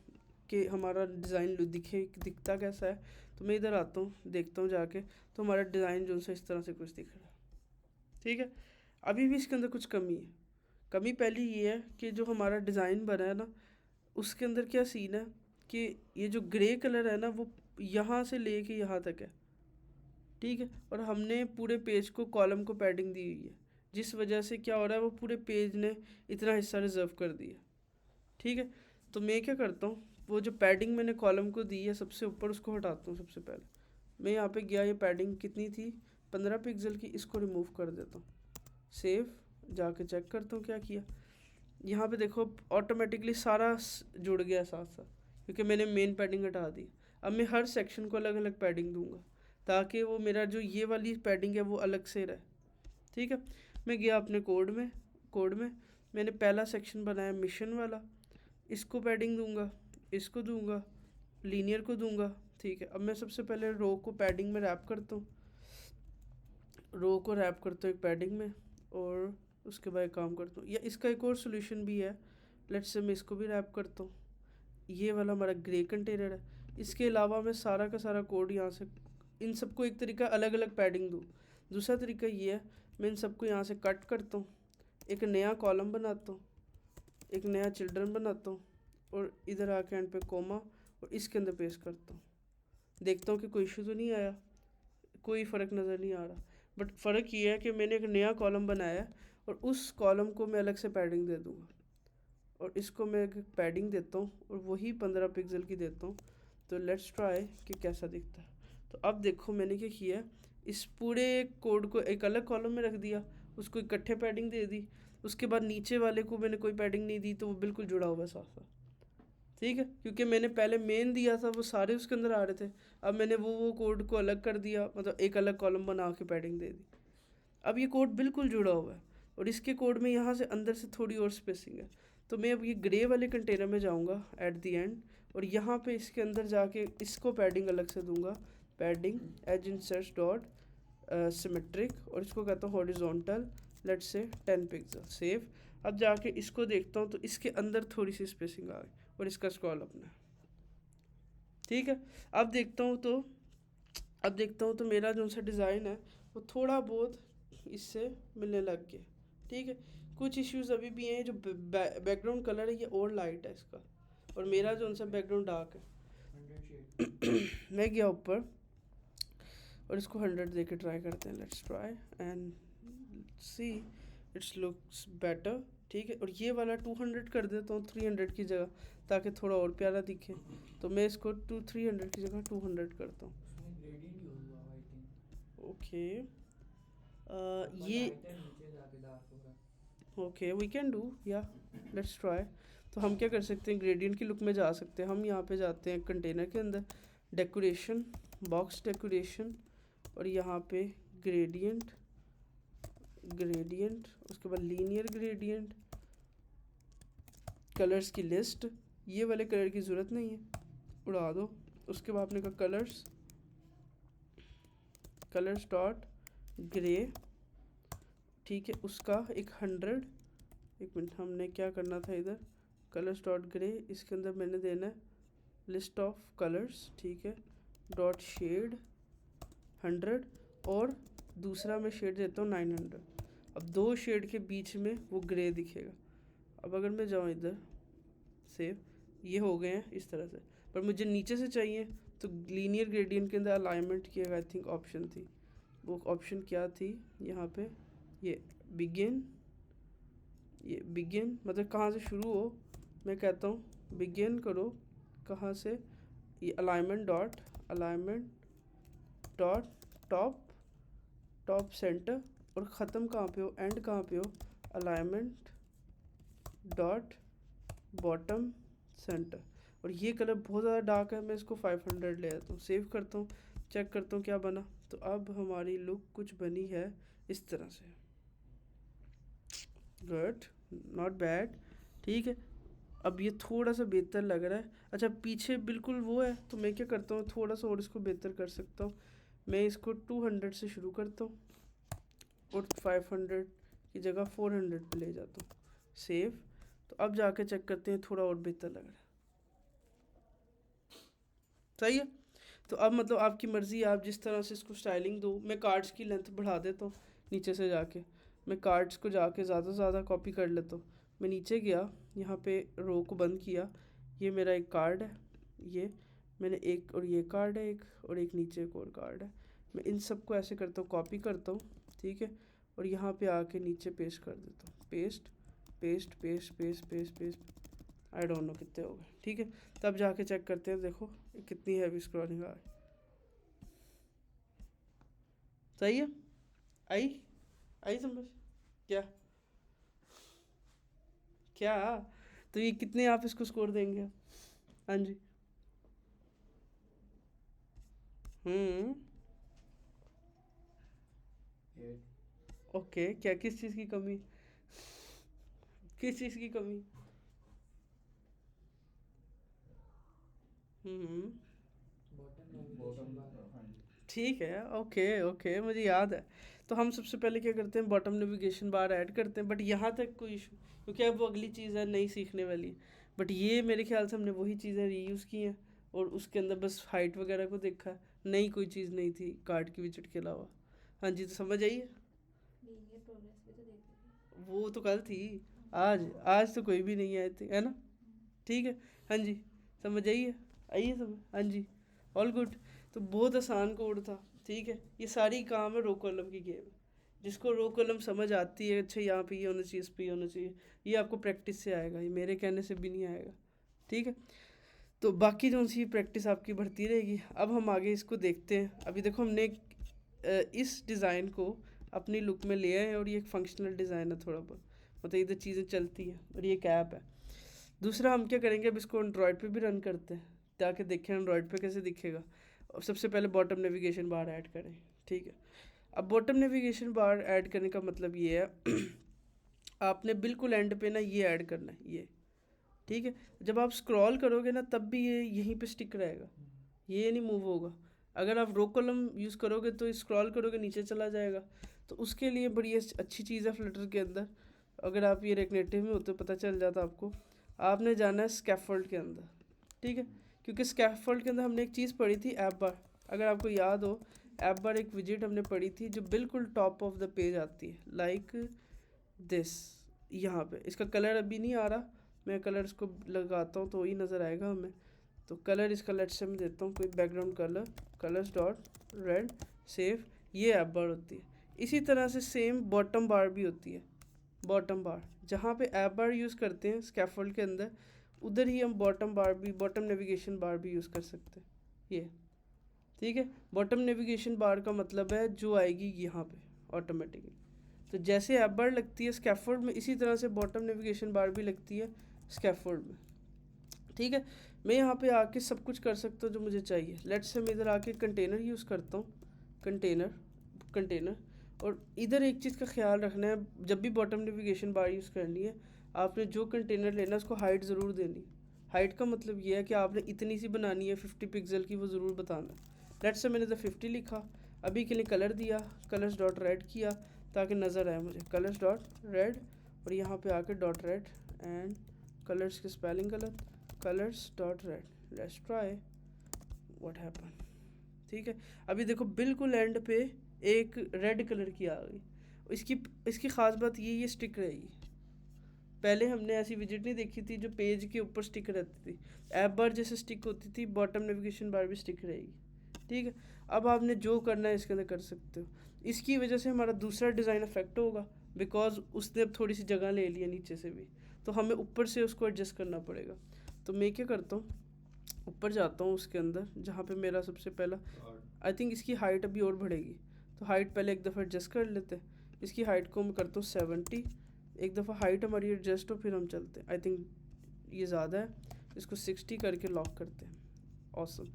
कि हमारा डिज़ाइन दिखता कैसा है। तो मैं इधर आता हूँ, देखता हूँ जाके, तो हमारा डिज़ाइन जो है इस तरह से कुछ दिख रहा है, ठीक है। अभी भी इसके अंदर कुछ कमी है। कमी पहली ये है कि जो हमारा डिज़ाइन बना है ना, उसके अंदर क्या सीन है कि ये जो ग्रे कलर है ना, वो यहाँ से लेके यहाँ तक है, ठीक है, और हमने पूरे पेज को कॉलम को पैडिंग दी हुई है, जिस वजह से क्या हो रहा है, वो पूरे पेज ने इतना हिस्सा रिजर्व कर दिया, ठीक है। तो मैं क्या करता हूँ, वो जो पैडिंग मैंने कॉलम को दी है सबसे ऊपर, उसको हटाता हूँ। सबसे पहले मैं यहाँ पे गया, ये पैडिंग कितनी थी, 15 पिक्सल की, इसको रिमूव कर देता हूँ, सेव, जाके चेक करता हूँ क्या किया। यहाँ पे देखो ऑटोमेटिकली सारा जुड़ गया साथ साथ, क्योंकि मैंने मेन पैडिंग हटा दी। अब मैं हर सेक्शन को अलग अलग पैडिंग दूंगा ताकि वो मेरा जो ये वाली पैडिंग है वो अलग से रहे, ठीक है। मैं गया अपने कोड में मैंने पहला सेक्शन बनाया मिशन वाला, इसको पैडिंग दूंगा, इसको दूंगा, लीनियर को दूंगा, ठीक है। अब मैं सबसे पहले रो को पैडिंग में रैप करता हूँ, रो को रैप करता हूँ एक पैडिंग में, और उसके बाद काम करता हूँ। या इसका एक और सोल्यूशन भी है, लेट्स से मैं इसको भी रैप करता हूँ। ये वाला हमारा ग्रे कंटेनर है। इसके अलावा मैं सारा का सारा कोड यहाँ से, इन सबको एक तरीका अलग अलग पैडिंग दूँ। दूसरा तरीका ये है, मैं इन सबको यहाँ से कट करता हूँ, एक नया कॉलम बनाता हूँ, एक नया चिल्ड्रन बनाता हूँ, और इधर आके एंड पे कोमा, और इसके अंदर पेस्ट करता हूँ। देखता हूँ कि कोई इशू तो नहीं आया, कोई फ़र्क नज़र नहीं आ रहा। बट फ़र्क ये है कि मैंने एक नया कॉलम बनाया है, और उस कॉलम को मैं अलग से पैडिंग दे दूँगा, और इसको मैं एक पैडिंग देता हूँ, और वही 15 पिक्सल की देता हूँ। तो लेट्स ट्राई कि कैसा दिखता है। तो अब देखो मैंने क्या किया, इस पूरे कोड को एक अलग कॉलम में रख दिया, उसको इकट्ठे पैडिंग दे दी। उसके बाद नीचे वाले को मैंने कोई पैडिंग नहीं दी, तो वो बिल्कुल जुड़ा हुआ साथ साथ, ठीक है। क्योंकि मैंने पहले मेन दिया था, वो सारे उसके अंदर आ रहे थे। अब मैंने वो कोड को अलग कर दिया, मतलब एक अलग कॉलम बना के पैडिंग दे दी। अब ये कोड बिल्कुल जुड़ा हुआ है, और इसके कोड में यहाँ से अंदर से थोड़ी और स्पेसिंग है। तो मैं अब ये ग्रे वाले कंटेनर में जाऊँगा एट दी एंड, और यहाँ पे इसके अंदर जाके इसको पैडिंग अलग से दूंगा, padding edge insets dot symmetric, और इसको कहता हूँ horizontal, let's say 10 pixel, save. अब जाके इसको देखता हूँ तो इसके अंदर थोड़ी सी स्पेसिंग आ गई, और इसका स्क्रॉल अपना है, ठीक है। अब देखता हूँ तो मेरा जो सा डिज़ाइन है वो थोड़ा बहुत इससे मिलने लग गया। ठीक है, कुछ इश्यूज अभी भी हैं। जो बैकग्राउंड कलर है ये और लाइट है इसका, और मेरा जो सा बैकग्राउंड डार्क है। मैं गया ऊपर और इसको 100 दे के ट्राई करते हैं। Let's try and see it's looks better. ठीक है, और ये वाला 200 कर देता हूँ 300 की जगह, ताकि थोड़ा और प्यारा दिखे। तो मैं इसको 300 की जगह 200 करता हूँ। ओके, ये ओके वी कैन डू या लेट्स ट्राई। तो हम क्या कर सकते हैं, ग्रेडियंट की लुक में जा सकते हैं। हम यहाँ पे जाते हैं कंटेनर के अंदर, डेकोरेशन, बॉक्स डेकोरेशन, और यहाँ पे ग्रेडियंट, उसके बाद लीनियर ग्रेडियंट, कलर्स की लिस्ट। ये वाले कलर की ज़रूरत नहीं है, उड़ा दो। उसके बाद आपने कहा कलर्स डॉट ग्रे। ठीक है, उसका एक 100, एक मिनट, हमने क्या करना था इधर, कलर्स डॉट ग्रे, इसके अंदर मैंने देना है लिस्ट ऑफ कलर्स। ठीक है, डॉट शेड 100, और दूसरा मैं शेड देता हूँ 900। अब 2 शेड के बीच में वो ग्रे दिखेगा। अब अगर मैं जाऊँ इधर सेव, ये हो गए हैं इस तरह से। पर मुझे नीचे से चाहिए, तो लीनियर ग्रेडियंट के अंदर अलाइनमेंट की आई थिंक ऑप्शन थी। वो ऑप्शन क्या थी यहाँ पे, ये बिगिन मतलब कहाँ से शुरू हो। मैं कहता हूँ बिगिन करो कहाँ से, ये अलाइनमेंट डॉट टॉप सेंटर, और ख़त्म कहाँ पे हो, एंड कहाँ पे हो, अलाइनमेंट डॉट बॉटम सेंटर। और ये कलर बहुत ज़्यादा डार्क है, मैं इसको 500 ले आता हूँ। सेव करता हूँ, चेक करता हूँ क्या बना। तो अब हमारी लुक कुछ बनी है इस तरह से। Good, not bad. ठीक है, अब ये थोड़ा सा बेहतर लग रहा है। अच्छा, पीछे बिल्कुल वो है, तो मैं क्या करता हूँ, थोड़ा सा और इसको बेहतर कर सकता हूँ। मैं इसको 200 से शुरू करता हूँ और 500 की जगह 400 पे ले जाता हूँ। सेव। तो अब जाके चेक करते हैं, थोड़ा और बेहतर लग रहा है। सही है। तो अब मतलब आपकी मर्ज़ी, आप जिस तरह से इसको स्टाइलिंग दो। मैं कार्ड्स की लेंथ बढ़ा देता हूँ नीचे से जाके। मैं कार्ड्स को जाके ज़्यादा से ज़्यादा कॉपी कर लेता हूँ। मैं नीचे गया, यहाँ पे रो को बंद किया। ये मेरा एक कार्ड है, ये मैंने एक, और ये कार्ड है एक, और एक नीचे एक और कार्ड है। मैं इन सबको ऐसे करता हूँ, कॉपी करता हूँ। ठीक है, और यहाँ पे आके नीचे पेस्ट कर देता हूँ। Paste paste paste paste paste paste, I don't know कितने हो गए। ठीक है, तब जाके चेक करते हैं। देखो कितनी हैवी स्क्रॉलिंग आ रही। सही है, आई समझ। क्या क्या तो ये कितने आप इसको स्कोर देंगे? हाँ जी। ओके, क्या किस चीज़ की कमी, किस चीज़ की कमी? हम्म ठीक है, ओके ओके, मुझे याद है। तो हम सबसे पहले क्या करते हैं, बॉटम नेविगेशन बार ऐड करते हैं। बट यहाँ तक कोई इशू, क्योंकि अब वो अगली चीज़ है, नई सीखने वाली। बट ये मेरे ख्याल से हमने वही चीज़ें रीयूज़ की हैं, और उसके अंदर बस हाइट वगैरह को देखा है। नई कोई चीज़ नहीं थी कार्ड की विजिट के अलावा। हाँ जी, तो समझ आइए। लीनियर प्रोग्रेस भी तो देखी थी। वो तो कल थी, आज आज तो कोई भी नहीं आए थे, है ना। ठीक है, हाँ जी, समझ आइए, आइए समझ, हाँ जी, ऑल गुड। तो बहुत आसान कोड था। ठीक है, ये सारी काम है रो कॉलम की गेम। जिसको रो कॉलम समझ आती है, अच्छा यहाँ पे ये होना चाहिए, इस पे ये होना चाहिए, ये आपको प्रैक्टिस से आएगा, ये मेरे कहने से भी नहीं आएगा। ठीक है, तो बाकी जो सी प्रैक्टिस आपकी बढ़ती रहेगी। अब हम आगे इसको देखते हैं। अभी देखो हमने इस डिज़ाइन को अपनी लुक में ले आए हैं, और ये एक फंक्शनल डिज़ाइन है थोड़ा बहुत, मतलब इधर चीज़ें चलती हैं, और ये एक ऐप है। दूसरा हम क्या करेंगे, अब इसको एंड्रॉयड पे भी रन करते हैं, ताकि देखें एंड्रॉयड पे कैसे दिखेगा। और सबसे पहले बॉटम नेविगेशन बार ऐड करें। ठीक है, अब बॉटम नेविगेशन बार ऐड करने का मतलब ये है आपने बिल्कुल एंड पे ना ये ऐड करना है, ये। ठीक है, जब आप स्क्रॉल करोगे ना, तब भी ये यहीं पे स्टिक रहेगा, ये नहीं मूव होगा। अगर आप रो कॉलम यूज़ करोगे तो स्क्रॉल करोगे नीचे चला जाएगा। तो उसके लिए बड़ी अच्छी चीज़ है फ्लटर के अंदर। अगर आप ये रिएक्ट नेटिव में होते पता चल जाता आपको। आपने जाना है स्कैफोल्ड के अंदर। ठीक है, क्योंकि स्कैफोल्ड के अंदर हमने एक चीज़ पढ़ी थी ऐप बार, अगर आपको याद हो ऐप बार एक विजिट हमने पढ़ी थी जो बिल्कुल टॉप ऑफ द पेज आती है लाइक दिस। यहाँ पे इसका कलर अभी नहीं आ रहा, मैं कलर इसको लगाता हूँ तो वही नज़र आएगा हमें। तो कलर इसका लेट से मैं देता हूँ कोई background colour, colours dot red, save, ये ऐप बार होती है। इसी तरह से सेम बॉटम बार भी होती है, बॉटम बार जहाँ पे ऐप बार यूज़ करते हैं स्कैफोल्ड के अंदर, उधर ही हम बॉटम बार भी, बॉटम नेविगेशन बार भी यूज़ कर सकते हैं। ये ठीक है, बॉटम नेविगेशन बार का मतलब है जो आएगी यहाँ पे ऑटोमेटिकली। तो जैसे ऐप बार लगती है स्कैफोल्ड में, इसी तरह से बॉटम नेविगेशन बार भी लगती है स्कैफोल्ड में। ठीक है, मैं यहाँ पे आके सब कुछ कर सकता हूँ जो मुझे चाहिए। लेट्स से मैं इधर आके कंटेनर यूज़ करता हूँ, कंटेनर। और इधर एक चीज़ का ख्याल रखना है, जब भी बॉटम नेविगेशन बार यूज़ करनी है, आपने जो कंटेनर लेना है उसको हाइट ज़रूर देनी। हाइट का मतलब ये है कि आपने इतनी सी बनानी है 50 पिक्सल की, वो ज़रूर बताना। लेट्स से मैंने इधर 50 लिखा, अभी के लिए कलर दिया, कलर्स डॉट रेड किया ताकि नज़र आए मुझे, कलर्स डॉट रेड, और यहाँ पे आके डॉट रेड एंड कलर्स की स्पेलिंग गलत, colours dot red, let's try what happen. ठीक है, अभी देखो बिल्कुल एंड पे एक रेड कलर की आ गई। इसकी ख़ास बात ये स्टिक रहेगी। पहले हमने ऐसी विजिट नहीं देखी थी जो पेज के ऊपर स्टिक रहती थी, ऐप बार जैसे स्टिक होती थी, बॉटम नेविगेशन बार भी स्टिक रहेगी। ठीक है, अब आपने जो करना है इसके अंदर कर सकते हो। इसकी वजह से हमारा दूसरा डिज़ाइन इफेक्ट होगा, बिकॉज उसने अब थोड़ी सी जगह ले लिया नीचे से भी, तो हमें ऊपर से उसको एडजस्ट करना पड़ेगा। तो मैं क्या करता हूँ, ऊपर जाता हूँ उसके अंदर जहाँ पे मेरा सबसे पहला, आई थिंक इसकी हाइट अभी और बढ़ेगी, तो हाइट पहले एक दफ़ा एडजस्ट कर लेते हैं। इसकी हाइट को मैं करता हूँ 70, एक दफ़ा हाइट हमारी एडजस्ट हो फिर हम चलते हैं। आई थिंक ये ज़्यादा है, इसको 60 करके लॉक करते हैं। ऑसम।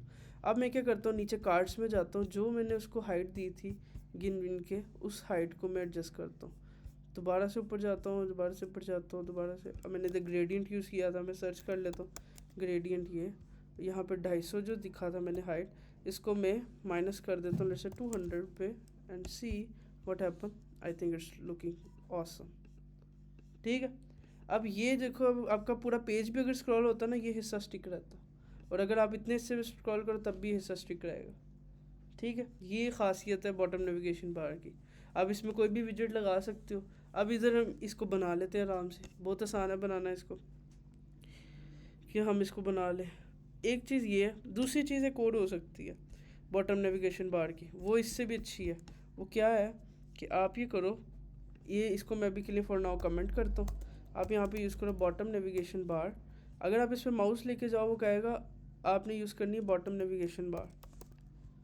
अब मैं क्या करता हूँ, नीचे कार्ड्स में जाता हूँ, जो मैंने उसको हाइट दी थी गिन विन के, उस हाइट को मैं एडजस्ट करता हूँ। दोबारा से ऊपर जाता हूँ, दोबारा से ऊपर जाता हूँ, दोबारा से, अब मैंने द ग्रेडियंट यूज़ किया था, मैं सर्च कर लेता हूँ ग्रेडियंट। ये यहाँ पे 250 जो दिखा था मैंने हाइट, इसको मैं माइनस कर देता हूँ लेट्स से 200 पे, and see what happen. I think it's looking awesome. ठीक है, अब ये देखो, अब आपका पूरा पेज भी अगर स्क्रॉल होता ना, ये हिस्सा स्टिक रहता, और अगर आप इतने हिस्से में स्क्रॉल करो तब भी हिस्सा स्टिक रहेगा। ठीक है, ये खासियत है बॉटम नेविगेशन बार की। आप इसमें कोई भी विजेट लगा सकते हो। अब इधर हम इसको बना लेते हैं आराम से, बहुत आसान है बनाना इसको, कि हम इसको बना लें। एक चीज़ ये है, दूसरी चीज़ एक और हो सकती है बॉटम नेविगेशन बार की, वो इससे भी अच्छी है। वो क्या है कि आप ये करो, ये इसको मैं भी के लिए फॉर नाउ कमेंट करता हूँ। आप यहाँ पे यूज़ करो बॉटम नेविगेशन बार। अगर आप इस पर माउस लेके जाओ, वो कहेगा आपने यूज़ करनी है बॉटम नेविगेशन बार,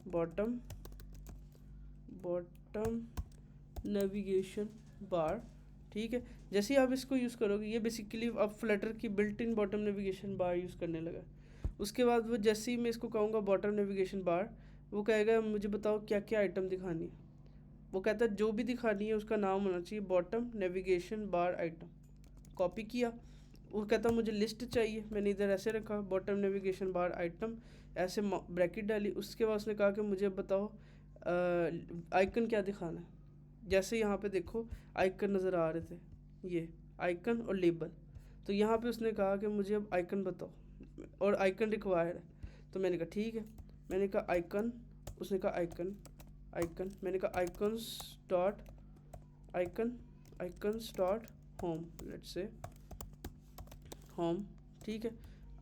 बॉटम नेविगेशन बार। ठीक है, जैसे ही आप इसको यूज़ करोगे, ये बेसिकली अब फ्लटर की built in bottom navigation bar use करने लगा। उसके बाद वो जैसे ही मैं इसको कहूँगा बॉटम नेविगेशन बार, वो कहेगा मुझे बताओ क्या क्या आइटम दिखानी है। वो कहता है जो भी दिखानी है उसका नाम होना चाहिए bottom navigation bar item. Copy किया, वो कहता मुझे लिस्ट चाहिए, मैंने इधर ऐसे रखा बॉटम नेविगेशन बार आइटम, ऐसे ब्रैकेट डाली। उसके बाद उसने कहा कि मुझे बताओ आइकन क्या दिखाना है। जैसे यहाँ पे देखो आइकन नज़र आ रहे थे, ये आइकन और लेबल, तो यहाँ पे उसने कहा कि मुझे अब आइकन बताओ, और आइकन रिक्वायर्ड है। तो मैंने कहा ठीक है, मैंने कहा आइकन, उसने कहा आइकन, मैंने कहा icons dot home, let's say home. ठीक है,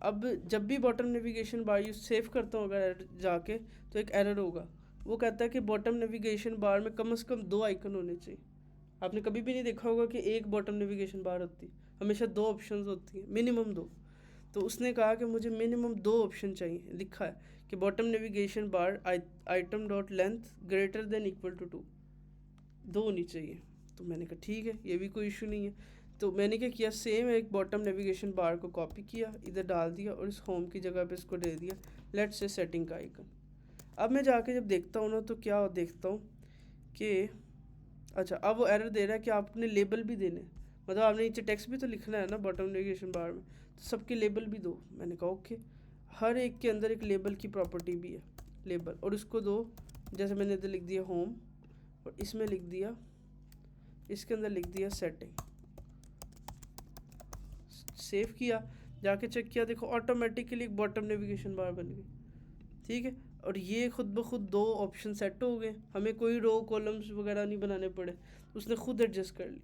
अब जब भी बॉटम नेविगेशन बार यूज सेव करता हूँ अगर जाके, तो एक एरर होगा। वो कहता है कि बॉटम नेविगेशन बार में कम से कम 2 आइकन होने चाहिए। आपने कभी भी नहीं देखा होगा कि एक बॉटम नेविगेशन बार होती, हमेशा 2 ऑप्शंस होती हैं, मिनिमम 2। तो उसने कहा कि मुझे मिनिमम 2 ऑप्शन चाहिए। लिखा है कि bottom navigation bar item dot length greater than equal to 2 होनी चाहिए। तो मैंने कहा ठीक है, ये भी कोई इशू नहीं है। तो मैंने क्या किया, सेम एक बॉटम नेविगेशन बार को कॉपी किया, इधर डाल दिया, और इस होम की जगह पे इसको दे दिया लेट्स से सेटिंग का आइकन। अब मैं जाके जब देखता हूँ ना, तो क्या देखता हूँ कि अच्छा, अब वो एरर दे रहा है कि आपने लेबल भी देने, मतलब आपने नीचे टेक्स्ट भी तो लिखना है ना बॉटम नेविगेशन बार में, तो सबके लेबल भी दो। मैंने कहा ओके, हर एक के अंदर एक लेबल की प्रॉपर्टी भी है, लेबल, और उसको दो। जैसे मैंने इधर लिख दिया होम, और इसमें लिख दिया, इसके अंदर लिख दिया सेटिंग। सेव किया, जाके चेक किया, देखो ऑटोमेटिकली एक बॉटम नेविगेशन बार बन गई, ठीक है। और ये खुद ब खुद 2 ऑप्शन सेट हो गए, हमें कोई रो कॉलम्स वगैरह नहीं बनाने पड़े, उसने खुद एडजस्ट कर ली।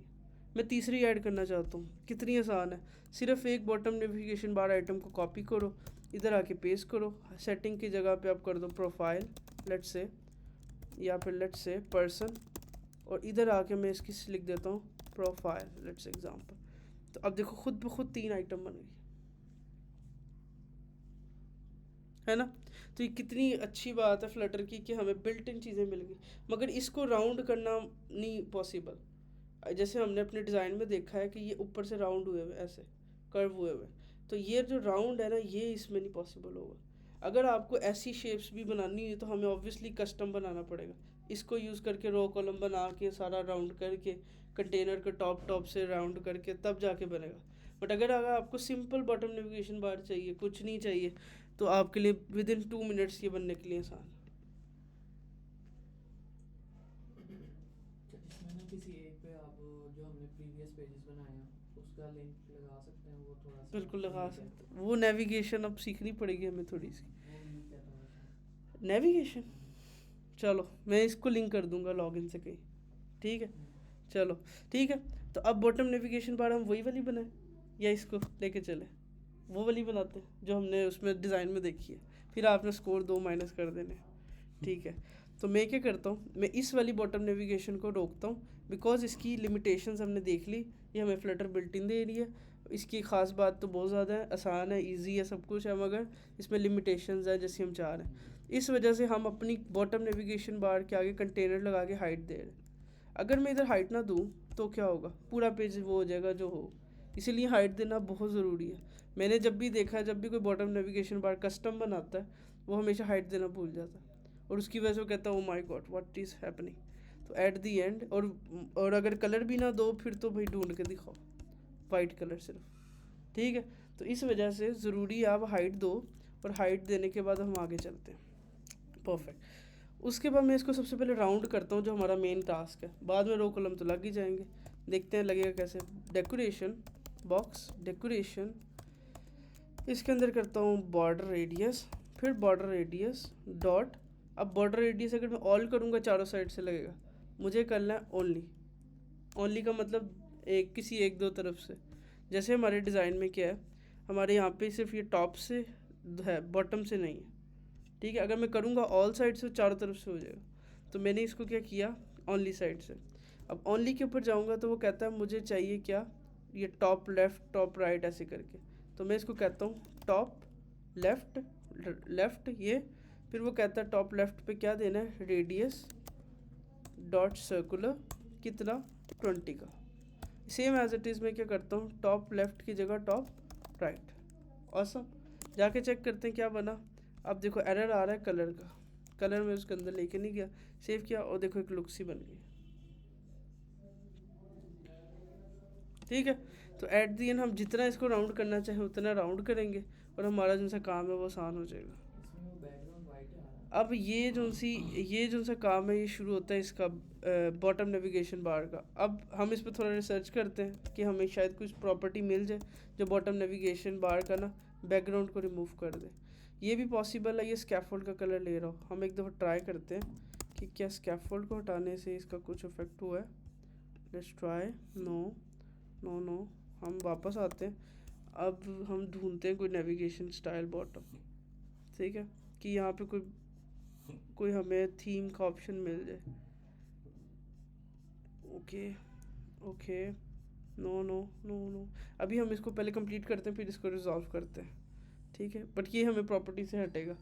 मैं तीसरी ऐड करना चाहता हूँ, कितनी आसान है, सिर्फ एक बॉटम नेविगेशन बार आइटम को कॉपी करो, इधर आके पेस्ट करो, सेटिंग की जगह पे आप कर दो प्रोफाइल लेट्स से, या फिर लेट्स से पर्सन, और इधर आके मैं इसकी लिख देता हूँ प्रोफाइल लेट्स एग्जाम्पल। तो अब देखो खुद ब खुद 3 आइटम बन गई, है ना। तो ये कितनी अच्छी बात है फ्लटर की कि हमें बिल्ट इन चीज़ें मिल गई। मगर इसको राउंड करना नहीं पॉसिबल, जैसे हमने अपने डिज़ाइन में देखा है कि ये ऊपर से राउंड हुए हुए ऐसे कर्व हुए हुए, तो ये जो राउंड है ना ये इसमें नहीं पॉसिबल होगा। अगर आपको ऐसी शेप्स भी बनानी है तो हमें ऑब्वियसली कस्टम बनाना पड़ेगा, इसको यूज़ करके रो कॉलम बना के सारा राउंड करके कंटेनर के टॉप से राउंड करके तब जाके बनेगा। बट अगर आपको सिंपल बॉटम नेविगेशन बार चाहिए, कुछ नहीं चाहिए, तो आपके लिए विद इन 2 मिनट्स ये बनने के लिए आसान। इसमें ना किसी एक पे आप जो हमने प्रीवियस पेजेस बनाए हैं उसका लिंक लगा सकते हैं, वो थोड़ा सा बिल्कुल लगा सकते हैं, वो नेविगेशन अब सीखनी पड़ेगी हमें थोड़ी सी वो नहीं कहता वैसे। नेविगेशन। चलो मैं इसको लिंक कर दूंगा लॉगिन से कहीं, ठीक है। चलो ठीक है, तो अब बॉटम नेविगेशन बार हम वही वाली बनाए या इसको लेके चले, वो वाली बनाते हैं जो हमने उसमें डिज़ाइन में देखी है, फिर आपने स्कोर 2 माइनस कर देने, ठीक है। तो मैं क्या करता हूँ, मैं इस वाली बॉटम नेविगेशन को रोकता हूँ बिकॉज इसकी लिमिटेशंस हमने देख ली, ये हमें फ्लटर बिल्ट इन दे रही है। इसकी ख़ास बात तो बहुत ज़्यादा है, आसान है, इजी है, सब कुछ है, मगर इसमें लिमिटेशंस है जैसे हम चाह रहे हैं। इस वजह से हम अपनी बॉटम नेविगेशन बार के आगे कंटेनर लगा के हाइट दे रहे हैं। अगर मैं इधर हाइट ना दूँ तो क्या होगा, पूरा पेज वो हो जाएगा जो हो, इसीलिए हाइट देना बहुत ज़रूरी है। मैंने जब भी देखा है, जब भी कोई बॉटम नेविगेशन बार कस्टम बनाता है वो हमेशा हाइट देना भूल जाता है, और उसकी वजह से वो कहता है oh my God what is happening. तो एट दी एंड, और अगर कलर भी ना दो फिर तो भाई ढूंढ के दिखाओ वाइट कलर सिर्फ, ठीक है। तो इस वजह से ज़रूरी है आप हाइट दो, और हाइट देने के बाद हम आगे चलते हैं। परफेक्ट। उसके बाद मैं इसको सबसे पहले राउंड करता हूँ जो हमारा मेन टास्क है, बाद में रो कॉलम तो लग ही जाएंगे, देखते हैं लगेगा कैसे। डेकोरेशन बॉक्स, डेकोरेशन, इसके अंदर करता हूँ बॉर्डर रेडियस, फिर बॉर्डर रेडियस डॉट। अब बॉर्डर रेडियस अगर मैं ऑल करूँगा चारों साइड से लगेगा, मुझे करना है ओनली। ओनली का मतलब किसी एक दो तरफ से, जैसे हमारे डिज़ाइन में क्या है, हमारे यहाँ पे सिर्फ ये टॉप से है, बॉटम से नहीं है, ठीक है। अगर मैं करूँगा ऑल साइड से चारों तरफ से हो जाएगा, तो मैंने इसको क्या किया ओनली साइड से। अब ओनली के ऊपर जाऊँगा तो वो कहता है मुझे चाहिए क्या, ये टॉप लेफ़्ट टॉप राइट ऐसे करके, तो मैं इसको कहता हूँ टॉप लेफ़्ट लेफ़्ट ये, फिर वो कहता है टॉप लेफ़्ट पे क्या देना है, रेडियस डॉट सर्कुलर कितना 20 का। सेम एज इट इज़ मैं क्या करता हूँ, टॉप लेफ़्ट की जगह टॉप राइट। ऑसम, जाके चेक करते हैं क्या बना। अब देखो एरर आ रहा है कलर का, कलर में उसके अंदर लेके नहीं गया, सेव किया और देखो एक लुक सी बन गई, ठीक है। तो एट दी एंड हम जितना इसको राउंड करना चाहें उतना राउंड करेंगे और हमारा जो सा काम है वो आसान हो जाएगा। इसमें वो बैकग्राउंड वाइट है हमारा। अब ये जो सा काम है ये शुरू होता है इसका बॉटम नेविगेशन बार का। अब हम इस पर थोड़ा रिसर्च करते हैं कि हमें शायद कुछ प्रॉपर्टी मिल जाए जो बॉटम नेविगेशन बार का ना बैकग्राउंड को रिमूव कर दे। ये भी पॉसिबल है, ये स्कैफोल्ड का कलर ले रहा हो। हम एक दफ़ा ट्राई करते हैं कि क्या स्कैफोल्ड को हटाने से इसका कुछ इफेक्ट हुआ है। Let's try. No no no, हम वापस आते हैं। अब हम ढूंढते हैं कोई नेविगेशन स्टाइल बॉटम, ठीक है, कि यहाँ पे कोई हमें थीम का ऑप्शन मिल जाए। Okay okay, no no no no, अभी हम इसको पहले कंप्लीट करते हैं फिर इसको रिजॉल्व करते हैं, ठीक है। बट ये हमें प्रॉपर्टी से हटेगा।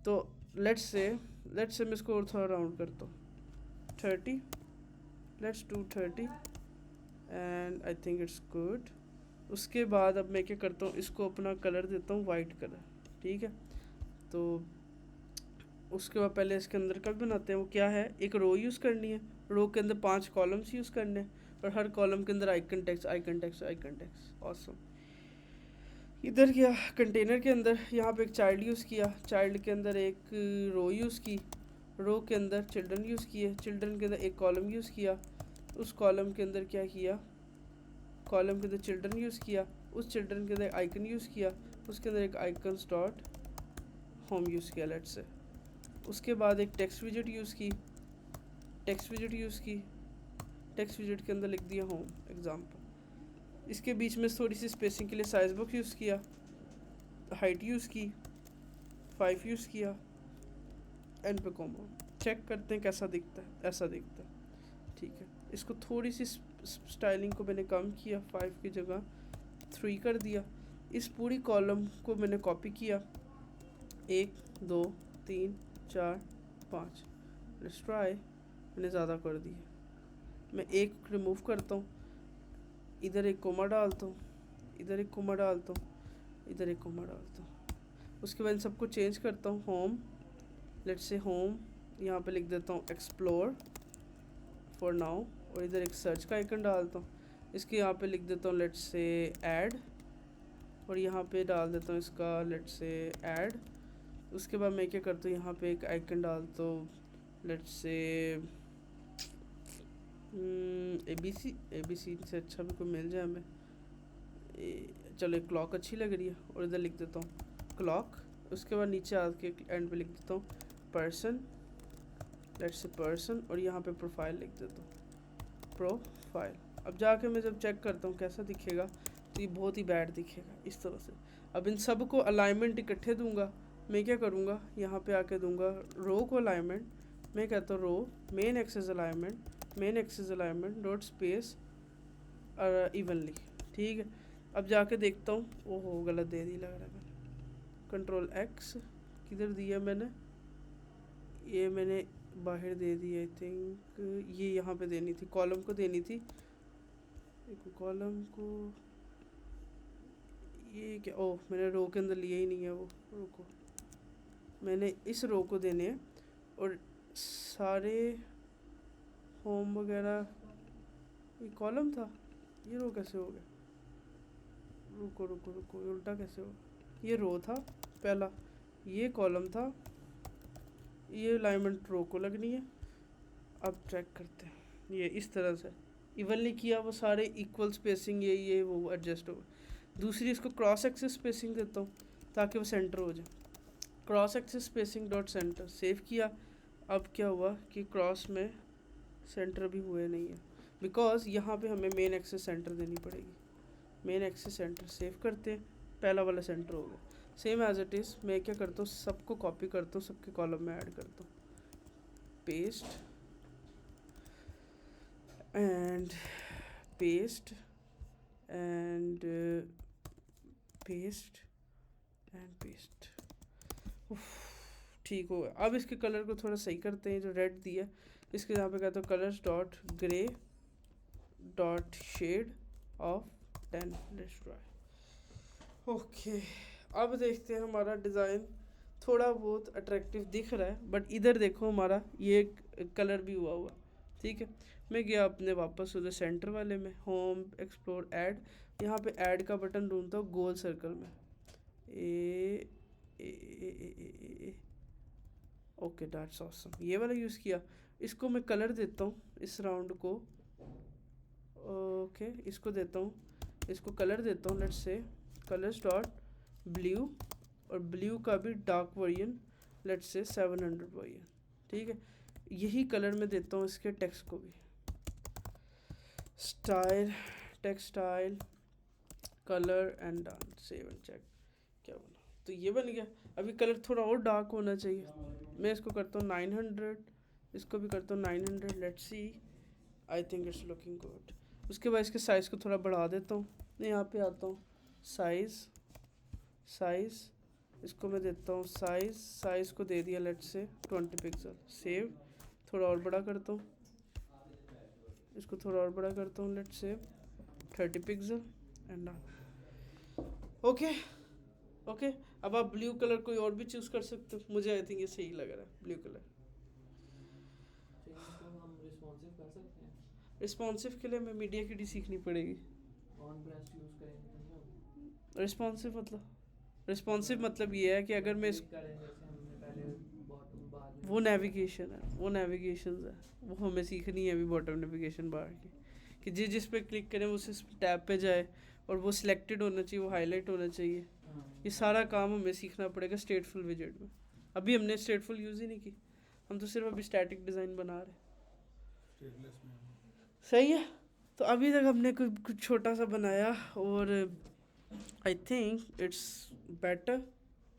तो लेट्स से मैं इसको और थोड़ा राउंड करता हूँ 30, let's do 30 and I think it's good. उसके बाद अब मैं क्या करता हूँ, इसको अपना कलर देता हूँ वाइट कलर, ठीक है। तो उसके बाद पहले इसके अंदर का भी बनाते हैं। वो क्या है, एक रो यूज़ करनी है, रो के अंदर 5 कॉलम्स यूज़ करने हैं और हर कॉलम के अंदर icon text icon text icon text. Awesome. इधर क्या कंटेनर के अंदर यहाँ पे एक चाइल्ड यूज़ किया, चाइल्ड के अंदर एक रो यूज़ की, रो के अंदर चिल्ड्रन यूज़ किए, चिल्ड्रन के अंदर एक कॉलम यूज़ किया, उस कॉलम के अंदर क्या किया, कॉलम के अंदर चिल्ड्रन यूज़ किया, उस चिल्ड्रन के अंदर आइकन यूज़ किया, उसके अंदर एक आइकन्स डॉट होम यूज़ किया लेट्स से। उसके बाद एक टेक्स्ट विजेट यूज़ की, टेक्स्ट विजेट यूज़ की, टेक्स्ट विजेट के अंदर लिख दिया होम एग्जाम्पल। इसके बीच में थोड़ी सी स्पेसिंग के लिए साइज बॉक्स यूज़ किया, हाइट यूज़ की, 5 यूज़ किया, एंड पे कॉमा। चेक करते हैं कैसा दिखता है, ऐसा दिखता है, ठीक है। इसको थोड़ी सी स्टाइलिंग को मैंने कम किया, 5 की जगह 3 कर दिया। इस पूरी कॉलम को मैंने कॉपी किया, 1 2 3 4 5, लेट्स ट्राई। मैंने ज़्यादा कर दिया, मैं एक रिमूव करता हूँ, इधर एक कोमा डालता हूँ, इधर एक कोमा डालता हूँ, इधर एक कोमा डालता हूँ। उसके बाद इन सबको चेंज करता हूँ, होम लेट्स से होम, यहाँ पे लिख देता हूँ एक्सप्लोर फॉर नाउ, और इधर एक सर्च का आइकन डालता हूँ। इसके यहाँ पे लिख देता हूँ लेट्स से ऐड, और यहाँ पे डाल देता हूँ इसका लेट्स से ऐड। उसके बाद मैं क्या करता हूँ, यहाँ पे एक आइकन डालता हूँ लेट्स से ABC से अच्छा भी कोई मिल जाए हमें, चलो एक क्लॉक अच्छी लग रही है, और इधर लिख देता हूँ क्लॉक। उसके बाद नीचे आके एंड पे लिख देता हूँ पर्सन, लेट्स से पर्सन, और यहाँ पे प्रोफाइल लिख देता हूँ प्रोफाइल। अब जाके मैं जब चेक करता हूँ कैसा दिखेगा, तो ये बहुत ही बैड दिखेगा इस तरह से। अब इन सब को अलाइनमेंट इकट्ठे दूंगा, मैं क्या करूँगा, यहाँ पे आके दूंगा रो को अलाइनमेंट। मैं कहता हूँ row main axis alignment, main axis alignment dot space evenly, ठीक है। अब जाके देखता हूँ, ओहो गलत दे दी लग रहा है मैंने, कंट्रोल X किधर दिया मैंने, ये मैंने बाहर दे दी आई थिंक, ये यहाँ पे देनी थी, कॉलम को देनी थी, कॉलम को, ये क्या, ओह मैंने रो के अंदर लिया ही नहीं है वो, रो को मैंने इस रो को देने हैं, और सारे होम वगैरह, ये कॉलम था, ये रो कैसे हो गया, रुको रुको रुको, उल्टा कैसे हो, ये रो था पहला, ये कॉलम था, ये अलाइनमेंट रो को लगनी है। अब चेक करते हैं, ये इस तरह से इवनली किया, वो सारे इक्वल स्पेसिंग ये वो एडजस्ट हो। दूसरी इसको क्रॉस एक्सिस स्पेसिंग देता हूँ ताकि वो सेंटर हो जाए, cross axis spacing dot centre, save किया। अब क्या हुआ कि क्रॉस में सेंटर भी हुए नहीं है, बिकॉज यहाँ पे हमें मेन एक्सिस सेंटर देनी पड़ेगी, मेन एक्सिस सेंटर। सेव करते हैं, पहला वाला सेंटर हो गया। सेम एज इट इज़ मैं क्या करता हूँ, सबको कॉपी करता हूँ, सबके कॉलम में ऐड करता हूँ, paste and paste and paste and paste, ठीक हो गया। अब इसके कलर को थोड़ा सही करते हैं, जो रेड दिया इसके यहाँ पे कहते हो colours dot grey dot shade of 10, let's try. Okay, अब देखते हैं हमारा डिज़ाइन थोड़ा बहुत अट्रैक्टिव दिख रहा है, बट इधर देखो हमारा ये कलर भी हुआ, ठीक है। मैं गया अपने वापस उधर सेंटर वाले में, होम एक्सप्लोर ऐड, यहाँ पे ऐड का बटन ढूंढता हूँ गोल सर्कल में, ओके दैट्स ऑसम, ये वाला यूज़ किया। इसको मैं कलर देता हूँ, इस राउंड को, ओके इसको देता हूँ, इसको कलर देता हूँ, let's say colours dot blue, और ब्लू का भी dark version let's say 700 version, ठीक है। यही कलर में देता हूँ इसके टेक्स्ट को भी, style text style colour and done, save and check, क्या बना, तो ये बन गया। अभी कलर थोड़ा और डार्क होना चाहिए, मैं इसको करता हूँ 900, इसको भी करता हूँ 900, let's see, I think it's looking good. उसके बाद इसके साइज़ को थोड़ा बढ़ा देता हूँ, मैं यहाँ पे आता हूँ साइज़, इसको मैं देता हूँ साइज़ को दे दिया लेट्स से 20 पिक्सल, सेव, थोड़ा और बड़ा करता हूँ, इसको थोड़ा और बड़ा करता हूँ let's say 30 pixel and okay. अब आप ब्लू कलर कोई और भी चूज़ कर सकते हो, मुझे आई थिंक ये सही लग रहा है ब्लू कलर। हम रिस्पॉन्सिव कर सकते हैं, रिस्पॉन्सिव के लिए हमें मीडिया किट सीखनी पड़ेगी। ऑन ब्रश यूज़ करेंगे तो नहीं होगा। रिस्पॉन्सिव मतलब ये है कि अगर मैं वो नेविगेशन है, वो नेविगेशन है, वो हमें सीखनी है अभी बॉटम नेविगेशन बार की, कि जिस पे क्लिक करें उस टैब पे जाए और वो सिलेक्टेड होना चाहिए, वो हाईलाइट होना चाहिए। हाँ। ये सारा काम हमें सीखना पड़ेगा स्टेटफुल विजेट में। अभी हमने स्टेटफुल यूज़ ही नहीं की, हम तो सिर्फ अभी स्टैटिक डिज़ाइन बना रहे हैं। स्टेटलेस में सही है। तो अभी तक हमने कुछ छोटा सा बनाया और आई थिंक इट्स बेटर।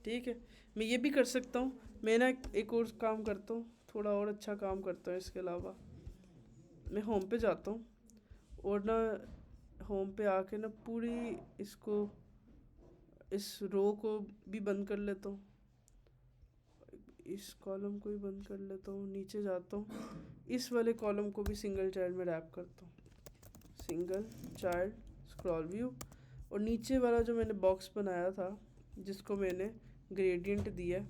ठीक है, मैं ये भी कर सकता हूँ, मैं ना एक और काम करता हूँ, थोड़ा और अच्छा काम करता हूँ। इसके अलावा मैं होम पे जाता हूँ और ना होम पे आके ना पूरी इसको, इस रो को भी बंद कर लेता हूँ, इस कॉलम को भी बंद कर लेता हूँ, नीचे जाता हूँ, इस वाले कॉलम को भी सिंगल चाइल्ड में रैप करता हूँ, सिंगल चाइल्ड स्क्रॉल व्यू। और नीचे वाला जो मैंने बॉक्स बनाया था जिसको मैंने ग्रेडियंट दिया है,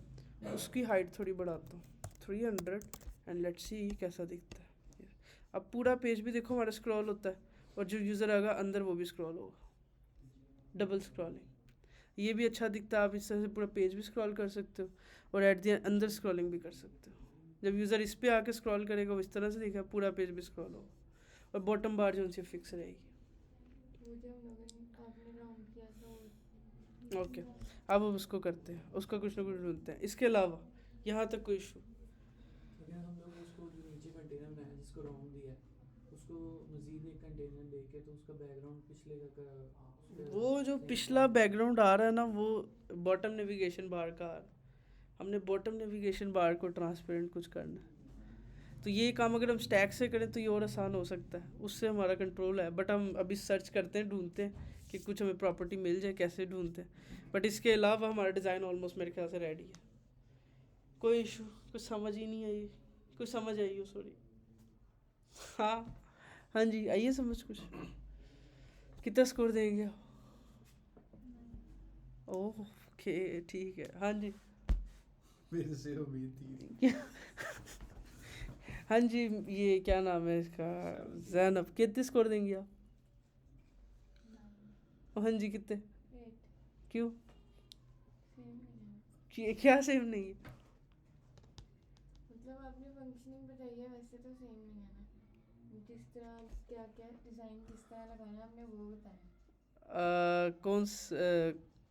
उसकी हाइट थोड़ी बढ़ाता हूँ 300 एंड लेट्स सी कैसा दिखता है। अब पूरा पेज भी देखो हमारा स्क्रॉल होता है और जो यूज़र आएगा अंदर वो भी स्क्रॉल होगा, डबल स्क्रॉलिंग, ये भी अच्छा दिखता है। आप इस तरह से पूरा पेज भी स्क्रॉल कर सकते हो और एट द अंदर स्क्रॉलिंग भी कर सकते हो। जब यूज़र इस पे आके स्क्रॉल करेगा वो इस तरह से दिखेगा, पूरा पेज भी स्क्रॉल होगा और बॉटम बार जो उनसे फिक्स रहेगी। वो जो हम लोगों ने आपने राउंड किया था वो ओके, अब हम उसको करते हैं, उसका कुछ ना कुछ ढूंढते हैं। इसके अलावा यहाँ तक कोई इशू? अगर हम लोग उसको जो नीचे कंटेनर बनाया जिसको राउंड दिया है, उसको मजीद एक कंटेनर लेके तो उसका बैकग्राउंड पिछले का वो जो पिछला बैकग्राउंड आ रहा है ना, वो बॉटम नेविगेशन बार का आ रहा है। हमने बॉटम नेविगेशन बार को ट्रांसपेरेंट कुछ करना है, तो ये काम अगर हम स्टैक से करें तो ये और आसान हो सकता है, उससे हमारा कंट्रोल है। बट हम अभी सर्च करते हैं, ढूंढते हैं कि कुछ हमें प्रॉपर्टी मिल जाए, कैसे ढूंढते हैं। बट इसके अलावा हमारा डिज़ाइन ऑलमोस्ट मेरे ख्याल से रेडी है। कोई इशू? कुछ समझ ही नहीं आई? कुछ समझ आई हो? सॉरी। हाँ हाँ जी, आइए समझ कुछ। कितना स्कोर देंगे? ओके ठीक है। हाँ जी मेरे से उम्मीद थी। हाँ जी, ये क्या नाम है इसका, जैनब, कितने स्कोर देंगी आप? हाँ जी कितने? 8 क्यों? सेम नहीं है, क्या सेम नहीं है? मतलब आपने फंक्शनिंग बताई है, वैसे तो सेम नहीं है ना, जिस तरह क्या क्या डिज़ाइन किस तरह लगाना है आपने वो बताया।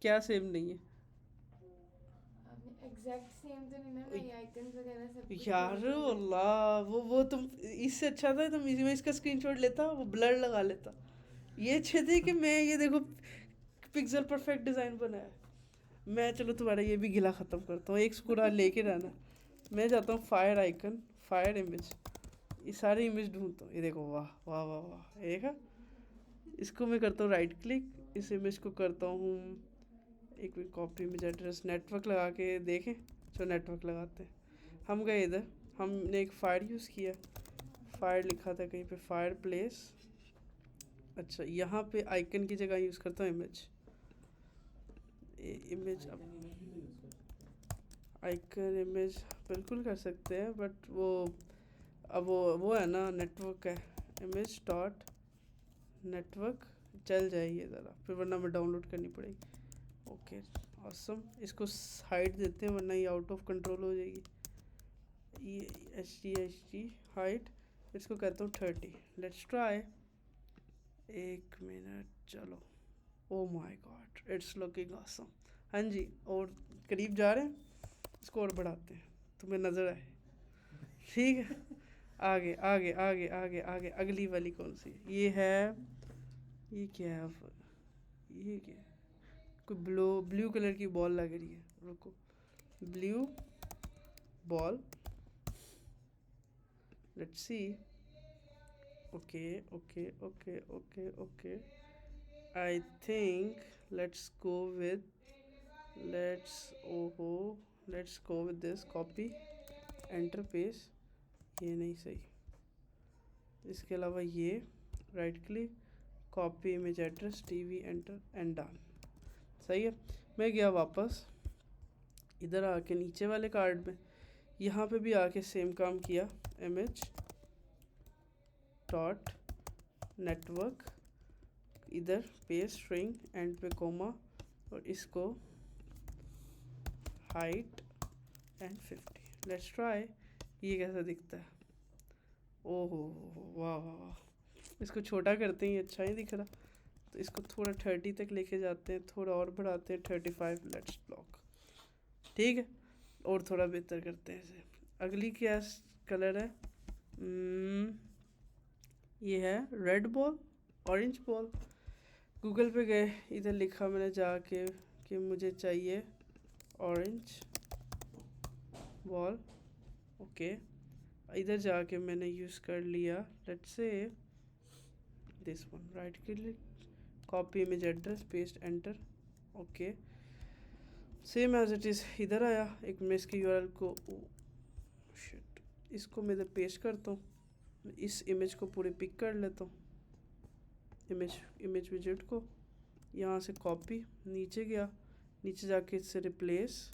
क्या सेम नहीं है? आपने एग्जैक्ट सेम तो नहीं ना, मैं आइकन वगैरह सब कुछ यार follow कर रही हूँ। अल्लाह, वो तुम, इससे अच्छा था तुम इसी में इसका स्क्रीनशॉट लेता, वो ब्लर लगा लेता। ये अच्छे थे कि मैं ये देखो पिक्सल परफेक्ट डिज़ाइन बनाया है। मैं चलो तुम्हारा ये भी गिला ख़त्म करता हूँ, एक स्कोर लेके रहना। मैं जाता हूँ फायर आइकन, फायर इमेज, ये सारे इमेज ढूंढता हूँ। ये देखो, वाह वाह वाह वाह, ये देखा? इसको मैं करता हूँ राइट क्लिक, इस इमेज को करता हूँ एक भी कॉपी इमेज एड्रेस, नेटवर्क लगा के देखें। चलो नेटवर्क लगाते हैं। हम गए इधर, हमने एक फायर यूज़ किया, फायर लिखा था कहीं पे, फायर प्लेस। अच्छा, यहाँ पे आइकन की जगह यूज़ करता हूँ इमेज, इमेज। अब आइकन इमेज बिल्कुल कर सकते हैं, बट वो अब वो है ना, नेटवर्क है, इमेज डॉट नेटवर्क चल जाएगी ज़रा, फिर वरना मैं डाउनलोड करनी पड़ेगी। ओके ऑसम, इसको हाइट देते हैं वरना ये आउट ऑफ कंट्रोल हो जाएगी। ये एच डी हाइट, इसको कहता हूँ 30। लेट्स ट्राई, एक मिनट, चलो। Oh my God, it's looking awesome. हाँ जी, और करीब जा रहे हैं, इसको और बढ़ाते हैं, तुम्हें नज़र आए। ठीक है, आगे आगे आगे आगे आगे, अगली वाली कौन सी? ये है, ये क्या है? ये क्या है? कोई ब्लू कलर की बॉल लग रही है, रुको, blue ball, let's see. Okay okay okay okay okay, I think let's go with, let's go with this, copy enter page, ये नहीं सही। इसके अलावा ये right click, copy image address, TV enter and done. सही है। मैं गया वापस इधर आके नीचे वाले कार्ड में, यहाँ पे भी आके सेम काम किया, इमेज डॉट नेटवर्क, इधर पेज स्ट्रिंग एंड पे कोमा, और इसको हाइट एंड 50। लेट्स ट्राई, ये कैसा दिखता है? ओहो वाह वाह वाह, इसको छोटा करते ही अच्छा ही दिख रहा। तो इसको थोड़ा 30 तक लेके जाते हैं, थोड़ा और बढ़ाते हैं 35, लेट्स ब्लॉक। ठीक है, और थोड़ा बेहतर करते हैं इसे। अगली क्या कलर है? ये है red ball, orange ball. Google पे गए, इधर लिखा मैंने जाके कि मुझे चाहिए ऑरेंज बॉल। ओके, इधर जाके मैंने यूज़ कर लिया, let's say this one, right click, copy image address, paste, enter. Okay, same as it is इधर आया। एक मैं इसकी यूआरएल को शिट, इसको मैं इधर पेस्ट करता हूँ। इस इमेज को पूरे पिक कर लेता हूँ, इमेज विजेट को, यहाँ से कॉपी, नीचे गया, नीचे जाके इससे रिप्लेस,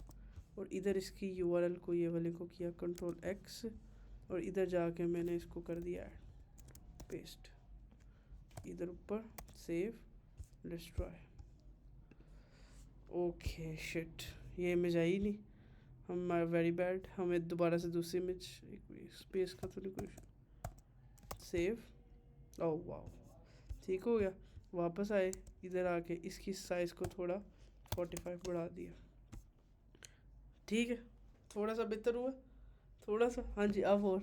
और इधर इसकी यूआरएल को ये वाले को किया कंट्रोल एक्स, और इधर जाके मैंने इसको कर दिया पेस्ट, इधर ऊपर सेव, डिस्ट्रॉय। ओके शिट, ये इमेज आई नहीं, हम वेरी बैड, हमें दोबारा से दूसरी इमेज, स्पेस का तो नहीं कुछ, सेव, ओह वाह, ठीक हो गया। वापस आए, इधर आके इसकी साइज़ को थोड़ा 45 बढ़ा दिया। ठीक है, थोड़ा सा बेहतर हुआ, थोड़ा सा। हाँ जी, अब और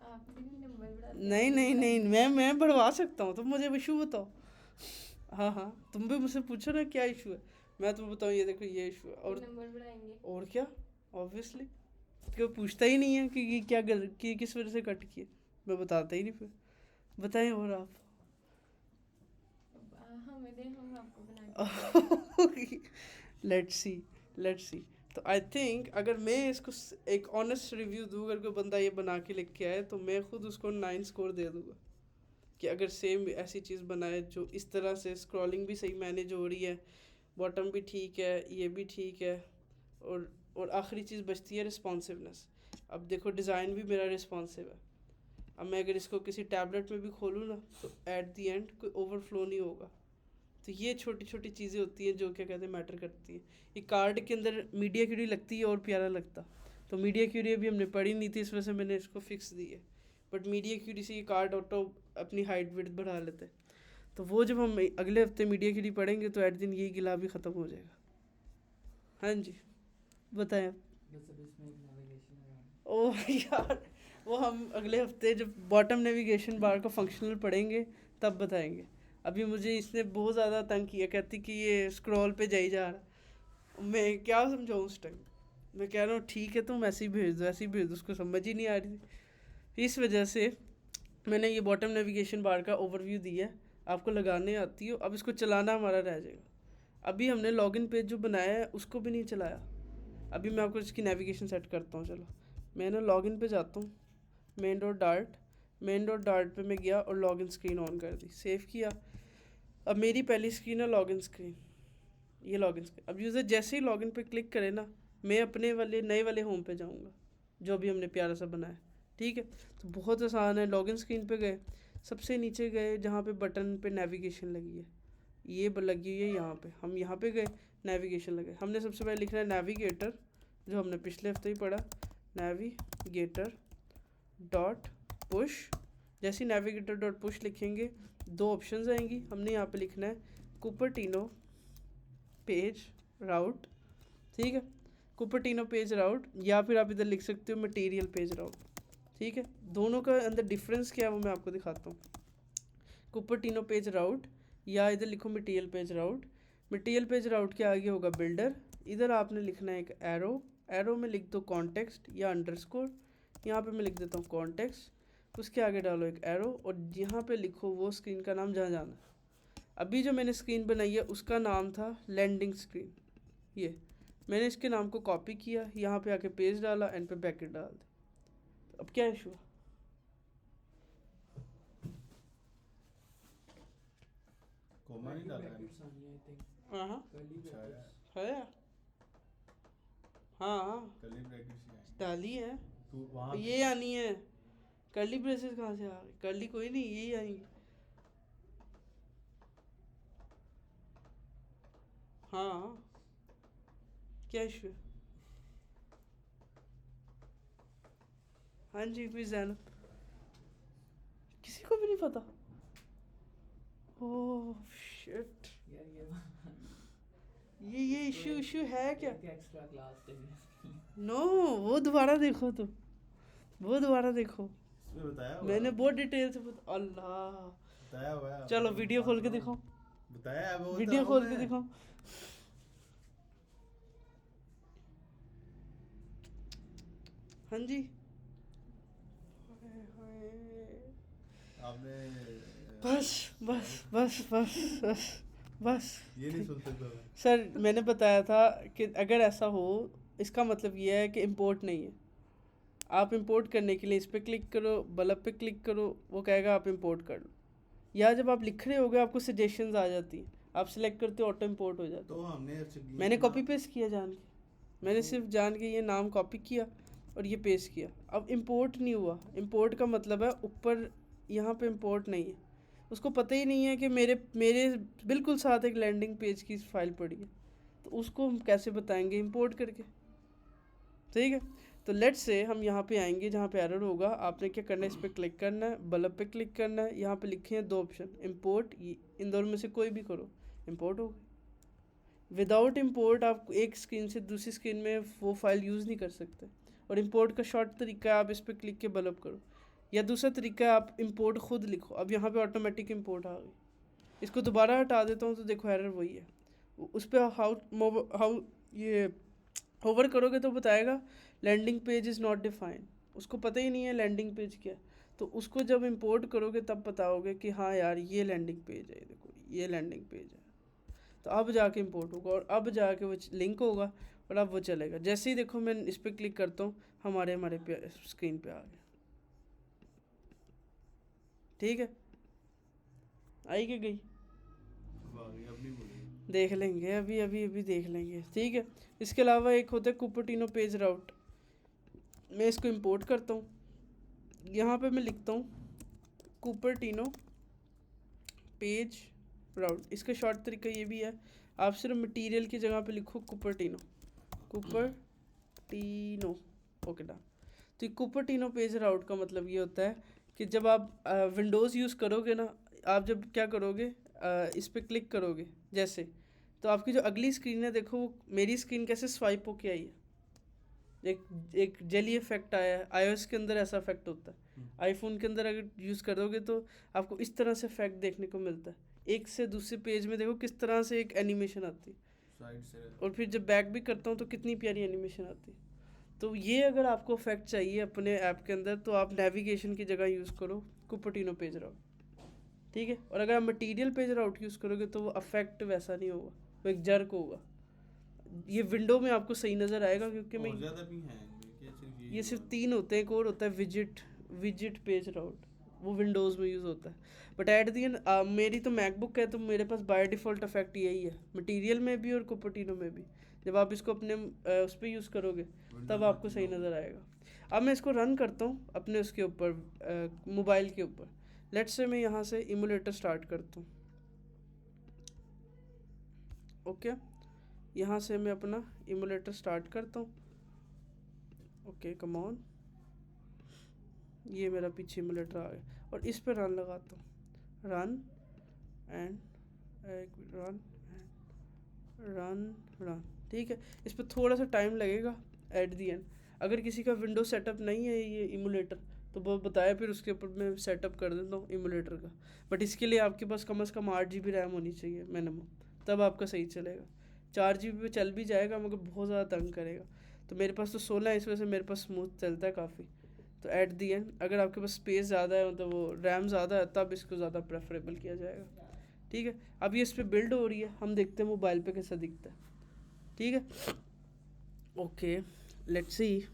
आपने भी नंबर बढ़ा नहीं नहीं नहीं, मैं बढ़वा सकता हूँ, तुम मुझे इशू बताओ। हाँ हाँ, तुम भी मुझसे पूछो ना क्या इशू है, मैं तुम्हें बताऊँ ये देखो ये इशू है। और नंबर बढ़ाएंगे। और क्या, ऑब्वियसली, क्यों पूछता ही नहीं है कि क्या कि किस वजह से कट किए, मैं बताता ही नहीं फिर। बताएं और आप। हमें दे, हम आपको बना के लेट्स सी। तो आई थिंक अगर मैं इसको एक ऑनेस्ट रिव्यू दूँ, अगर कोई बंदा ये बना के लिख के आए, तो मैं खुद उसको 9 स्कोर दे दूँगा, कि अगर सेम ऐसी चीज़ बनाए जो इस तरह से स्क्रॉलिंग भी सही मैनेज हो रही है, बॉटम भी ठीक है, ये भी ठीक है, और आखिरी चीज़ बचती है रिस्पॉन्सिवनेस। अब देखो डिज़ाइन भी मेरा रिस्पॉन्सिव है। अब मैं अगर इसको किसी टैबलेट में भी खोलूँ ना, तो एट दी एंड कोई ओवरफ्लो नहीं होगा। तो ये छोटी छोटी चीज़ें होती हैं जो क्या कहते हैं मैटर करती है। ये कार्ड के अंदर मीडिया क्यूरी लगती है और प्यारा लगता, तो मीडिया क्यूरी अभी हमने पढ़ी नहीं थी, इस वजह से मैंने इसको फिक्स दी है। बट मीडिया क्यूरी से ये कार्ड ऑटो अपनी हाइट विड्थ बढ़ा लेते हैं, तो वो जब हम अगले हफ्ते मीडिया क्यूरी पढ़ेंगे तो एट दिन ये गिला भी ख़त्म हो जाएगा। हाँ जी, बताएं। बस अब इसमें एक नेविगेशन लगाना। ओह यार, वो हम अगले हफ्ते जब बॉटम नेविगेशन बार का फंक्शनल पढ़ेंगे तब बताएंगे। अभी मुझे इसने बहुत ज़्यादा तंग किया, कहती कि ये स्क्रॉल पे जा रहा। मैं क्या समझाऊँ उस टाइम, मैं कह रहा हूँ ठीक है तुम ऐसे ही भेज दो, ऐसे ही भेज दो, उसको समझ ही नहीं आ रही थी। इस वजह से मैंने ये बॉटम नेविगेशन बार का ओवरव्यू दिया है, आपको लगाने आती हो। अब इसको चलाना हमारा रह जाएगा। अभी हमने लॉगिन पेज जो बनाया है उसको भी नहीं चलाया। अभी मैं आपको इसकी नेविगेशन सेट करता हूँ। चलो, मैं ना लॉगिन पे जाता हूँ, मेन डॉट डार्ट पे मैं गया और लॉगिन स्क्रीन ऑन कर दी, सेव किया। अब मेरी पहली स्क्रीन है लॉगिन स्क्रीन, ये लॉगिन स्क्रीन। अब यूज़र जैसे ही लॉगिन पे क्लिक करे ना, मैं अपने वाले नए वाले होम पे जाऊँगा जो भी हमने प्यारा सा बनाया। ठीक है, तो बहुत आसान है। लॉगिन स्क्रीन पे गए, सबसे नीचे गए जहाँ पे बटन पे नेविगेशन लगी है, ये लगी हुई है यहाँ पे, हम यहाँ पे गए, नेविगेशन लगे। हमने सबसे पहले लिखना है नेविगेटर, जो हमने पिछले हफ्ते ही पढ़ा, नेविगेटर डॉट पुश। जैसे नेविगेटर डॉट पुश लिखेंगे, दो ऑप्शंस आएंगी। हमने यहाँ पे लिखना है कुपर्टिनो पेज राउट। ठीक है, कुपर्टिनो पेज राउट, या फिर आप इधर लिख सकते हो मटेरियल पेज राउट। ठीक है, दोनों का अंदर डिफरेंस क्या है वो मैं आपको दिखाता हूँ। कुपर्टिनो पेज राउट, या इधर लिखो मटेरियल पेज राउट। मटेरियल पेज राउट के आगे होगा बिल्डर, इधर आपने लिखना है एक एरो में लिख दो कॉन्टेक्स्ट या अंडरस्कोर। यहाँ पे मैं लिख देता हूँ कॉन्टेक्स्ट, उसके आगे डालो एक एरो, और यहाँ पे लिखो वो स्क्रीन का नाम जहाँ जाना है। अभी जो मैंने स्क्रीन बनाई है उसका नाम था लैंडिंग स्क्रीन। ये मैंने इसके नाम को कॉपी किया, यहाँ पे आके पेज डाला, एंड पे ब्रैकेट डाल दे। तो अब क्या इशू है? कोमा नहीं डाला है। ब्रैकेट्स आनी है आई थिंक, हाँ कर्ली अच्छा है। ब्रैकेट्स। है यार, हाँ कर्ली ब्रैकेट्स ही आएंगे। डाली है। तू वहाँ ये आनी है, कर्ली ब्रेसेस कहाँ से आ गई? कर्ली कोई नहीं, यही आएंगी। हाँ, क्या इशू है? हाँ जी, फिर जैनब, किसी को भी नहीं पता। ओह शिट, यार ये इशू है क्या? एक्स्ट्रा क्लास चाहिए। नो, वो दोबारा देखो तो, वो दोबारा देखो, इसमें बताया हुआ मैंने है। बहुत डिटेल से अल्लाह। बताया हुआ है चलो आपको, वीडियो खोल के बात करो। दिखाओ, बताया है, बोलता वीडियो हूँ खोल के मैं। दिखाओ। हाँ जी। हाय हाय। आपने बस बस बस बस बस बस। ये नहीं सुन सकता मैं। सर मैंने बताया था कि अगर ऐसा हो, इसका मतलब ये है कि इंपोर्ट नहीं है। आप इंपोर्ट करने के लिए इस पर क्लिक करो, बल्ब पे क्लिक करो, वो कहेगा आप इंपोर्ट कर लो। या जब आप लिख रहे होगे आपको सजेशंस आ जाती हैं, आप सिलेक्ट करते हो, ऑटो इंपोर्ट हो जाता तो है। हमने मैंने कॉपी पेस्ट किया जान के, मैंने सिर्फ जान के ये नाम कॉपी किया और ये पेस्ट किया। अब इंपोर्ट नहीं हुआ। इंपोर्ट का मतलब है ऊपर यहाँ पे इंपोर्ट नहीं है, उसको पता ही नहीं है कि मेरे मेरे बिल्कुल साथ एक लैंडिंग पेज की फाइल पड़ी है, तो उसको हम कैसे बताएंगे इंपोर्ट करके? ठीक है, तो लेट्स से हम यहाँ पे आएंगे जहाँ पे एरर होगा। आपने क्या करना है, इस पर क्लिक करना है, बल्ब पे क्लिक करना है, यहाँ पे लिखे हैं दो ऑप्शन, इंपोर्ट, इन दोनों में से कोई भी करो, इंपोर्ट हो गई। विदाउट इंपोर्ट आप एक स्क्रीन से दूसरी स्क्रीन में वो फाइल यूज़ नहीं कर सकते। और इंपोर्ट का शॉर्ट तरीका है, आप इस पर क्लिक के बल्ब करो, या दूसरा तरीका है आप इंपोर्ट खुद लिखो। अब यहाँ पे ऑटोमेटिक इंपोर्ट आ गई। इसको दोबारा हटा देता हूँ तो देखो एरर वही है। उस पर हाउ ये होवर करोगे तो बताएगा landing page is not defined. उसको पता ही नहीं है लैंडिंग पेज क्या है, तो उसको जब इंपोर्ट करोगे तब बताओगे कि हाँ यार ये लैंडिंग पेज है, देखो ये लैंडिंग पेज है। तो अब जाके इंपोर्ट होगा और अब जाके वो लिंक होगा और अब वो चलेगा। जैसे ही देखो मैं इस पर क्लिक करता हूँ, हमारे स्क्रीन पे आ गया। ठीक है, आई कि गई? अब नहीं बोलेंगे। देख लेंगे, अभी अभी अभी देख लेंगे। ठीक है, इसके अलावा एक होता है कुपर्टिनो पेज राउट। मैं इसको इंपोर्ट करता हूँ, यहाँ पे मैं लिखता हूँ कुपर्टिनो पेज राउट। इसका शॉर्ट तरीका ये भी है, आप सिर्फ मटेरियल की जगह पे लिखो कुपर्टिनो, कुपर्टिनो, ओके डन। तो ये कुपर्टिनो पेज राउट का मतलब ये होता है कि जब आप विंडोज़ यूज़ करोगे ना, आप जब क्या करोगे, इस पर क्लिक करोगे जैसे, तो आपकी जो अगली स्क्रीन है, देखो वो मेरी स्क्रीन कैसे स्वाइप होके आई है, एक जेली इफेक्ट आया है। iOS के अंदर ऐसा इफेक्ट होता है, आईफोन के अंदर अगर यूज़ करोगे तो आपको इस तरह से इफेक्ट देखने को मिलता है। एक से दूसरे पेज में देखो किस तरह से एक एनिमेशन आती है, साइड से और फिर जब बैक भी करता हूँ तो कितनी प्यारी एनिमेशन आती है। तो ये अगर आपको इफेक्ट चाहिए अपने ऐप के अंदर तो आप नेविगेशन की जगह यूज़ करो कुपर्टिनो पेज राउट। ठीक है, और अगर आप मटेरियल पेज राउट यूज़ करोगे तो वो इफेक्ट वैसा नहीं होगा, वो एक जर्क होगा। ये विंडो में आपको सही नज़र आएगा क्योंकि मैं और ज्यादा भी हैं इनमें, क्या सिर्फ ये सिर्फ 3 होते हैं। एक और होता है विजिट पेज राउट, वो विंडोज़ में यूज़ होता है। बट एट दी एंड मेरी तो मैकबुक है तो मेरे पास बाय डिफ़ॉल्ट इफेक्ट यही है, मटेरियल में भी और कुपर्टिनो में भी। जब आप इसको अपने उस पर यूज़ करोगे तब आपको सही नज़र आएगा। अब मैं इसको रन करता हूँ अपने उसके ऊपर, मोबाइल के ऊपर। लेट्स से मैं यहाँ से इमुलेटर स्टार्ट करता हूँ। ओके, यहाँ से मैं अपना इमुलेटर स्टार्ट करता हूँ। ओके कम ऑन, ये मेरा पीछे इमुलेटर आ गया और इस पर रन लगाता हूँ, रन एंड रन रन। ठीक है, इस पर थोड़ा सा टाइम लगेगा एट दी एंड। अगर किसी का विंडो सेटअप नहीं है ये इमुलेटर तो वो बताया, फिर उसके ऊपर मैं सेटअप कर देता हूँ इमुलेटर का। बट इसके लिए आपके पास कम से कम 8 GB रैम होनी चाहिए मिनिमम, तब आपका सही चलेगा। 4 GB पे चल भी जाएगा मगर बहुत ज़्यादा तंग करेगा। तो मेरे पास तो 16 है, इस वजह से मेरे पास स्मूथ चलता है काफ़ी। तो एट दी एंड अगर आपके पास स्पेस ज़्यादा है, मतलब वो रैम ज़्यादा है, तब इसको ज़्यादा प्रेफरेबल किया जाएगा। ठीक है, अब ये इस पर बिल्ड हो रही है, हम देखते हैं मोबाइल पे कैसा दिखता है। ठीक है, ओके लेट्स सी।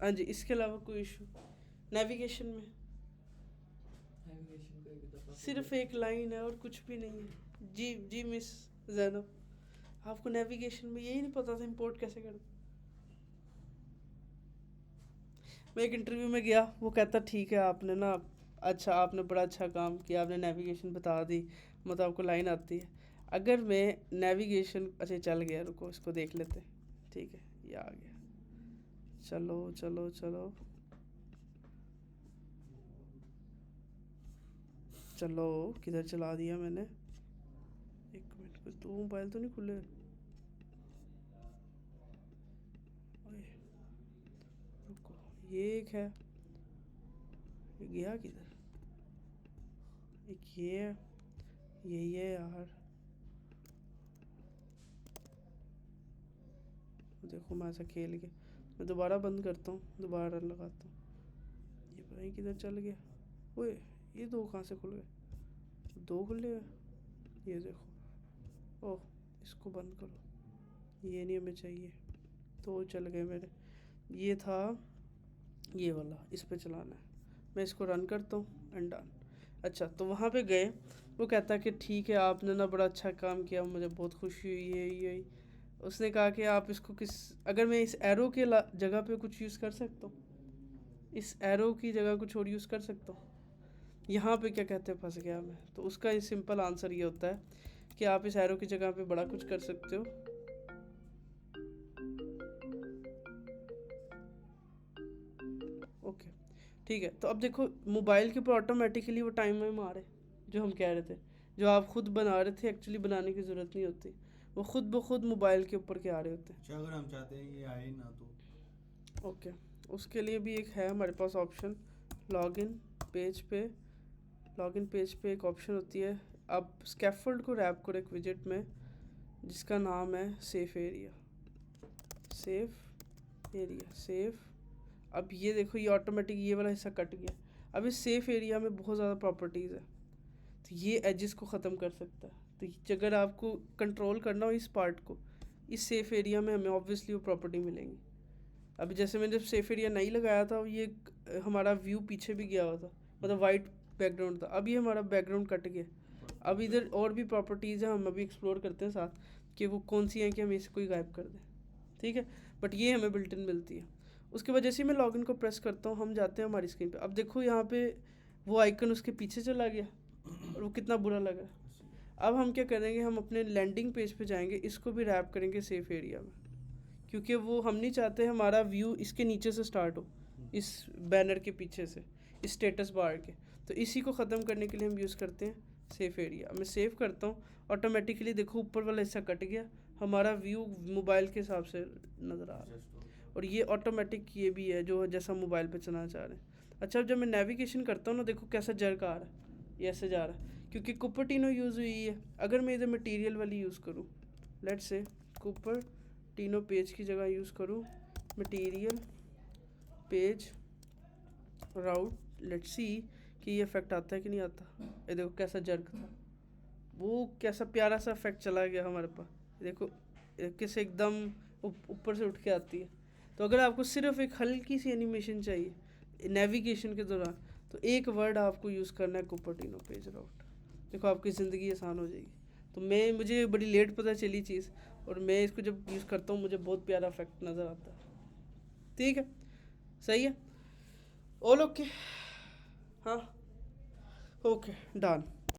हाँ जी, इसके अलावा कोई इशू नेविगेशन में? नेविगेशन का एक दफ़ा सिर्फ एक लाइन है और कुछ भी नहीं है। जी जी मिस जैनब, आपको नेविगेशन में यही नहीं पता था इंपोर्ट कैसे करना? मैं एक इंटरव्यू में गया, वो कहता ठीक है आपने ना, अच्छा आपने बड़ा अच्छा काम किया, आपने नेविगेशन बता दी, मतलब आपको लाइन आती है। अगर मैं नेविगेशन, अच्छा चल गया, रुको इसको देख लेते। ठीक है, ये आ गया, चलो चलो चलो चलो किधर चला दिया मैंने, एक मिनट, कोई तो मोबाइल तो नहीं खुले? ओए, रुको, ये एक है, ये गया किधर? एक ये है, यही है यार। देखो मैं ऐसा खेल के मैं दोबारा बंद करता हूँ, दोबारा रन लगाता हूँ, ये पता नहीं किधर चल गया। ओए, ये दो कहाँ से खुल गए? दो खुले हैं, ये देखो। ओह, इसको बंद करो, ये नहीं हमें चाहिए। तो चल गए मेरे, ये था ये वाला, इस पे चलाना है। मैं इसको रन करता हूँ एंड डन। अच्छा, तो वहाँ पे गए, वो कहता है कि ठीक है आपने ना बड़ा अच्छा काम किया, मुझे बहुत खुशी हुई, यही उसने कहा कि आप इसको अगर मैं इस एरो के जगह पे कुछ यूज़ कर सकता हूँ, इस एरो की जगह कुछ और यूज़ कर सकता हूँ, यहाँ पे क्या कहते हैं फंस गया मैं। तो उसका सिंपल आंसर ये होता है कि आप इस एरो की जगह पे बड़ा कुछ कर सकते हो। ओके, ठीक है। तो अब देखो मोबाइल के ऊपर ऑटोमेटिकली वो टाइम में आ रहे, जो हम कह रहे थे, जो आप खुद बना रहे थे, एक्चुअली बनाने की ज़रूरत नहीं होती, वो खुद ब खुद मोबाइल के ऊपर के आ रहे होते हैं। अच्छा, अगर हम चाहते हैं ये आए ना तो ओके, उसके लिए भी एक है हमारे पास ऑप्शन, लॉगिन पेज पे। लॉगिन पेज पे एक ऑप्शन होती है, आप स्कैफोल्ड को रैप करो एक विजेट में जिसका नाम है सेफ एरिया। सेफ। अब ये देखो, ये ऑटोमेटिक ये वाला हिस्सा कट गया। अब इस सेफ एरिया में बहुत ज़्यादा प्रॉपर्टीज़ है, तो ये एजेस को ख़त्म कर सकता है। तो अगर आपको कंट्रोल करना हो इस पार्ट को, इस सेफ एरिया में हमें ऑब्वियसली वो प्रॉपर्टी मिलेंगी। अभी जैसे मैंने जब सेफ एरिया नहीं लगाया था, ये हमारा व्यू पीछे भी गया हुआ था, मतलब वाइट बैकग्राउंड था। अब ये हमारा बैकग्राउंड कट गया। अब इधर और भी प्रॉपर्टीज़ हैं, हम अभी एक्सप्लोर करते हैं साथ कि वो कौन सी हैं कि हम इसको ही गायब कर दें, ठीक है। बट ये हमें बिल्ट इन मिलती है। उसके बाद जैसे ही मैं लॉगिन को प्रेस करता हूँ, हम जाते हैं हमारी स्क्रीन पे। अब देखो यहाँ पे वो आइकन उसके पीछे चला गया और वो कितना बुरा लगा। अब हम क्या करेंगे, हम अपने लैंडिंग पेज पे जाएंगे, इसको भी रैप करेंगे सेफ एरिया में, क्योंकि वो हम नहीं चाहते हमारा व्यू इसके नीचे से स्टार्ट हो, इस बैनर के पीछे से, इस स्टेटस बार के। तो इसी को ख़त्म करने के लिए हम यूज़ करते हैं सेफ एरिया। मैं सेव करता हूँ, ऑटोमेटिकली देखो ऊपर वाला हिस्सा कट गया, हमारा व्यू मोबाइल के हिसाब से नज़र आ रहा है। और ये ऑटोमेटिक ये भी है जो जैसा मोबाइल पे चलाना चाह रहे हैं। अच्छा, जब मैं नेविगेशन करता हूँ ना, देखो कैसा जर्क आ रहा है, ये ऐसे जा रहा है, क्योंकि कुपर्टिनो यूज़ हुई है। अगर मैं इधर मटेरियल वाली यूज़ करूँ, लेट्स से कुपर्टिनो पेज की जगह यूज़ करूँ material page route, let's see कि ये इफेक्ट आता है कि नहीं आता। ये देखो कैसा जर्क था, वो कैसा प्यारा सा इफेक्ट चला गया हमारे पास। देखो कैसे एकदम ऊपर से उठ के आती है। तो अगर आपको सिर्फ एक हल्की सी एनिमेशन चाहिए नेविगेशन के दौरान, तो एक वर्ड आपको यूज़ करना है कुपर्टिनो पेज राउट। देखो आपकी ज़िंदगी आसान हो जाएगी। तो मुझे बड़ी लेट पता चली चीज़, और मैं इसको जब यूज़ करता हूँ मुझे बहुत प्यारा इफेक्ट नज़र आता है। ठीक है, सही है, ऑल ओके, हाँ ओके डन।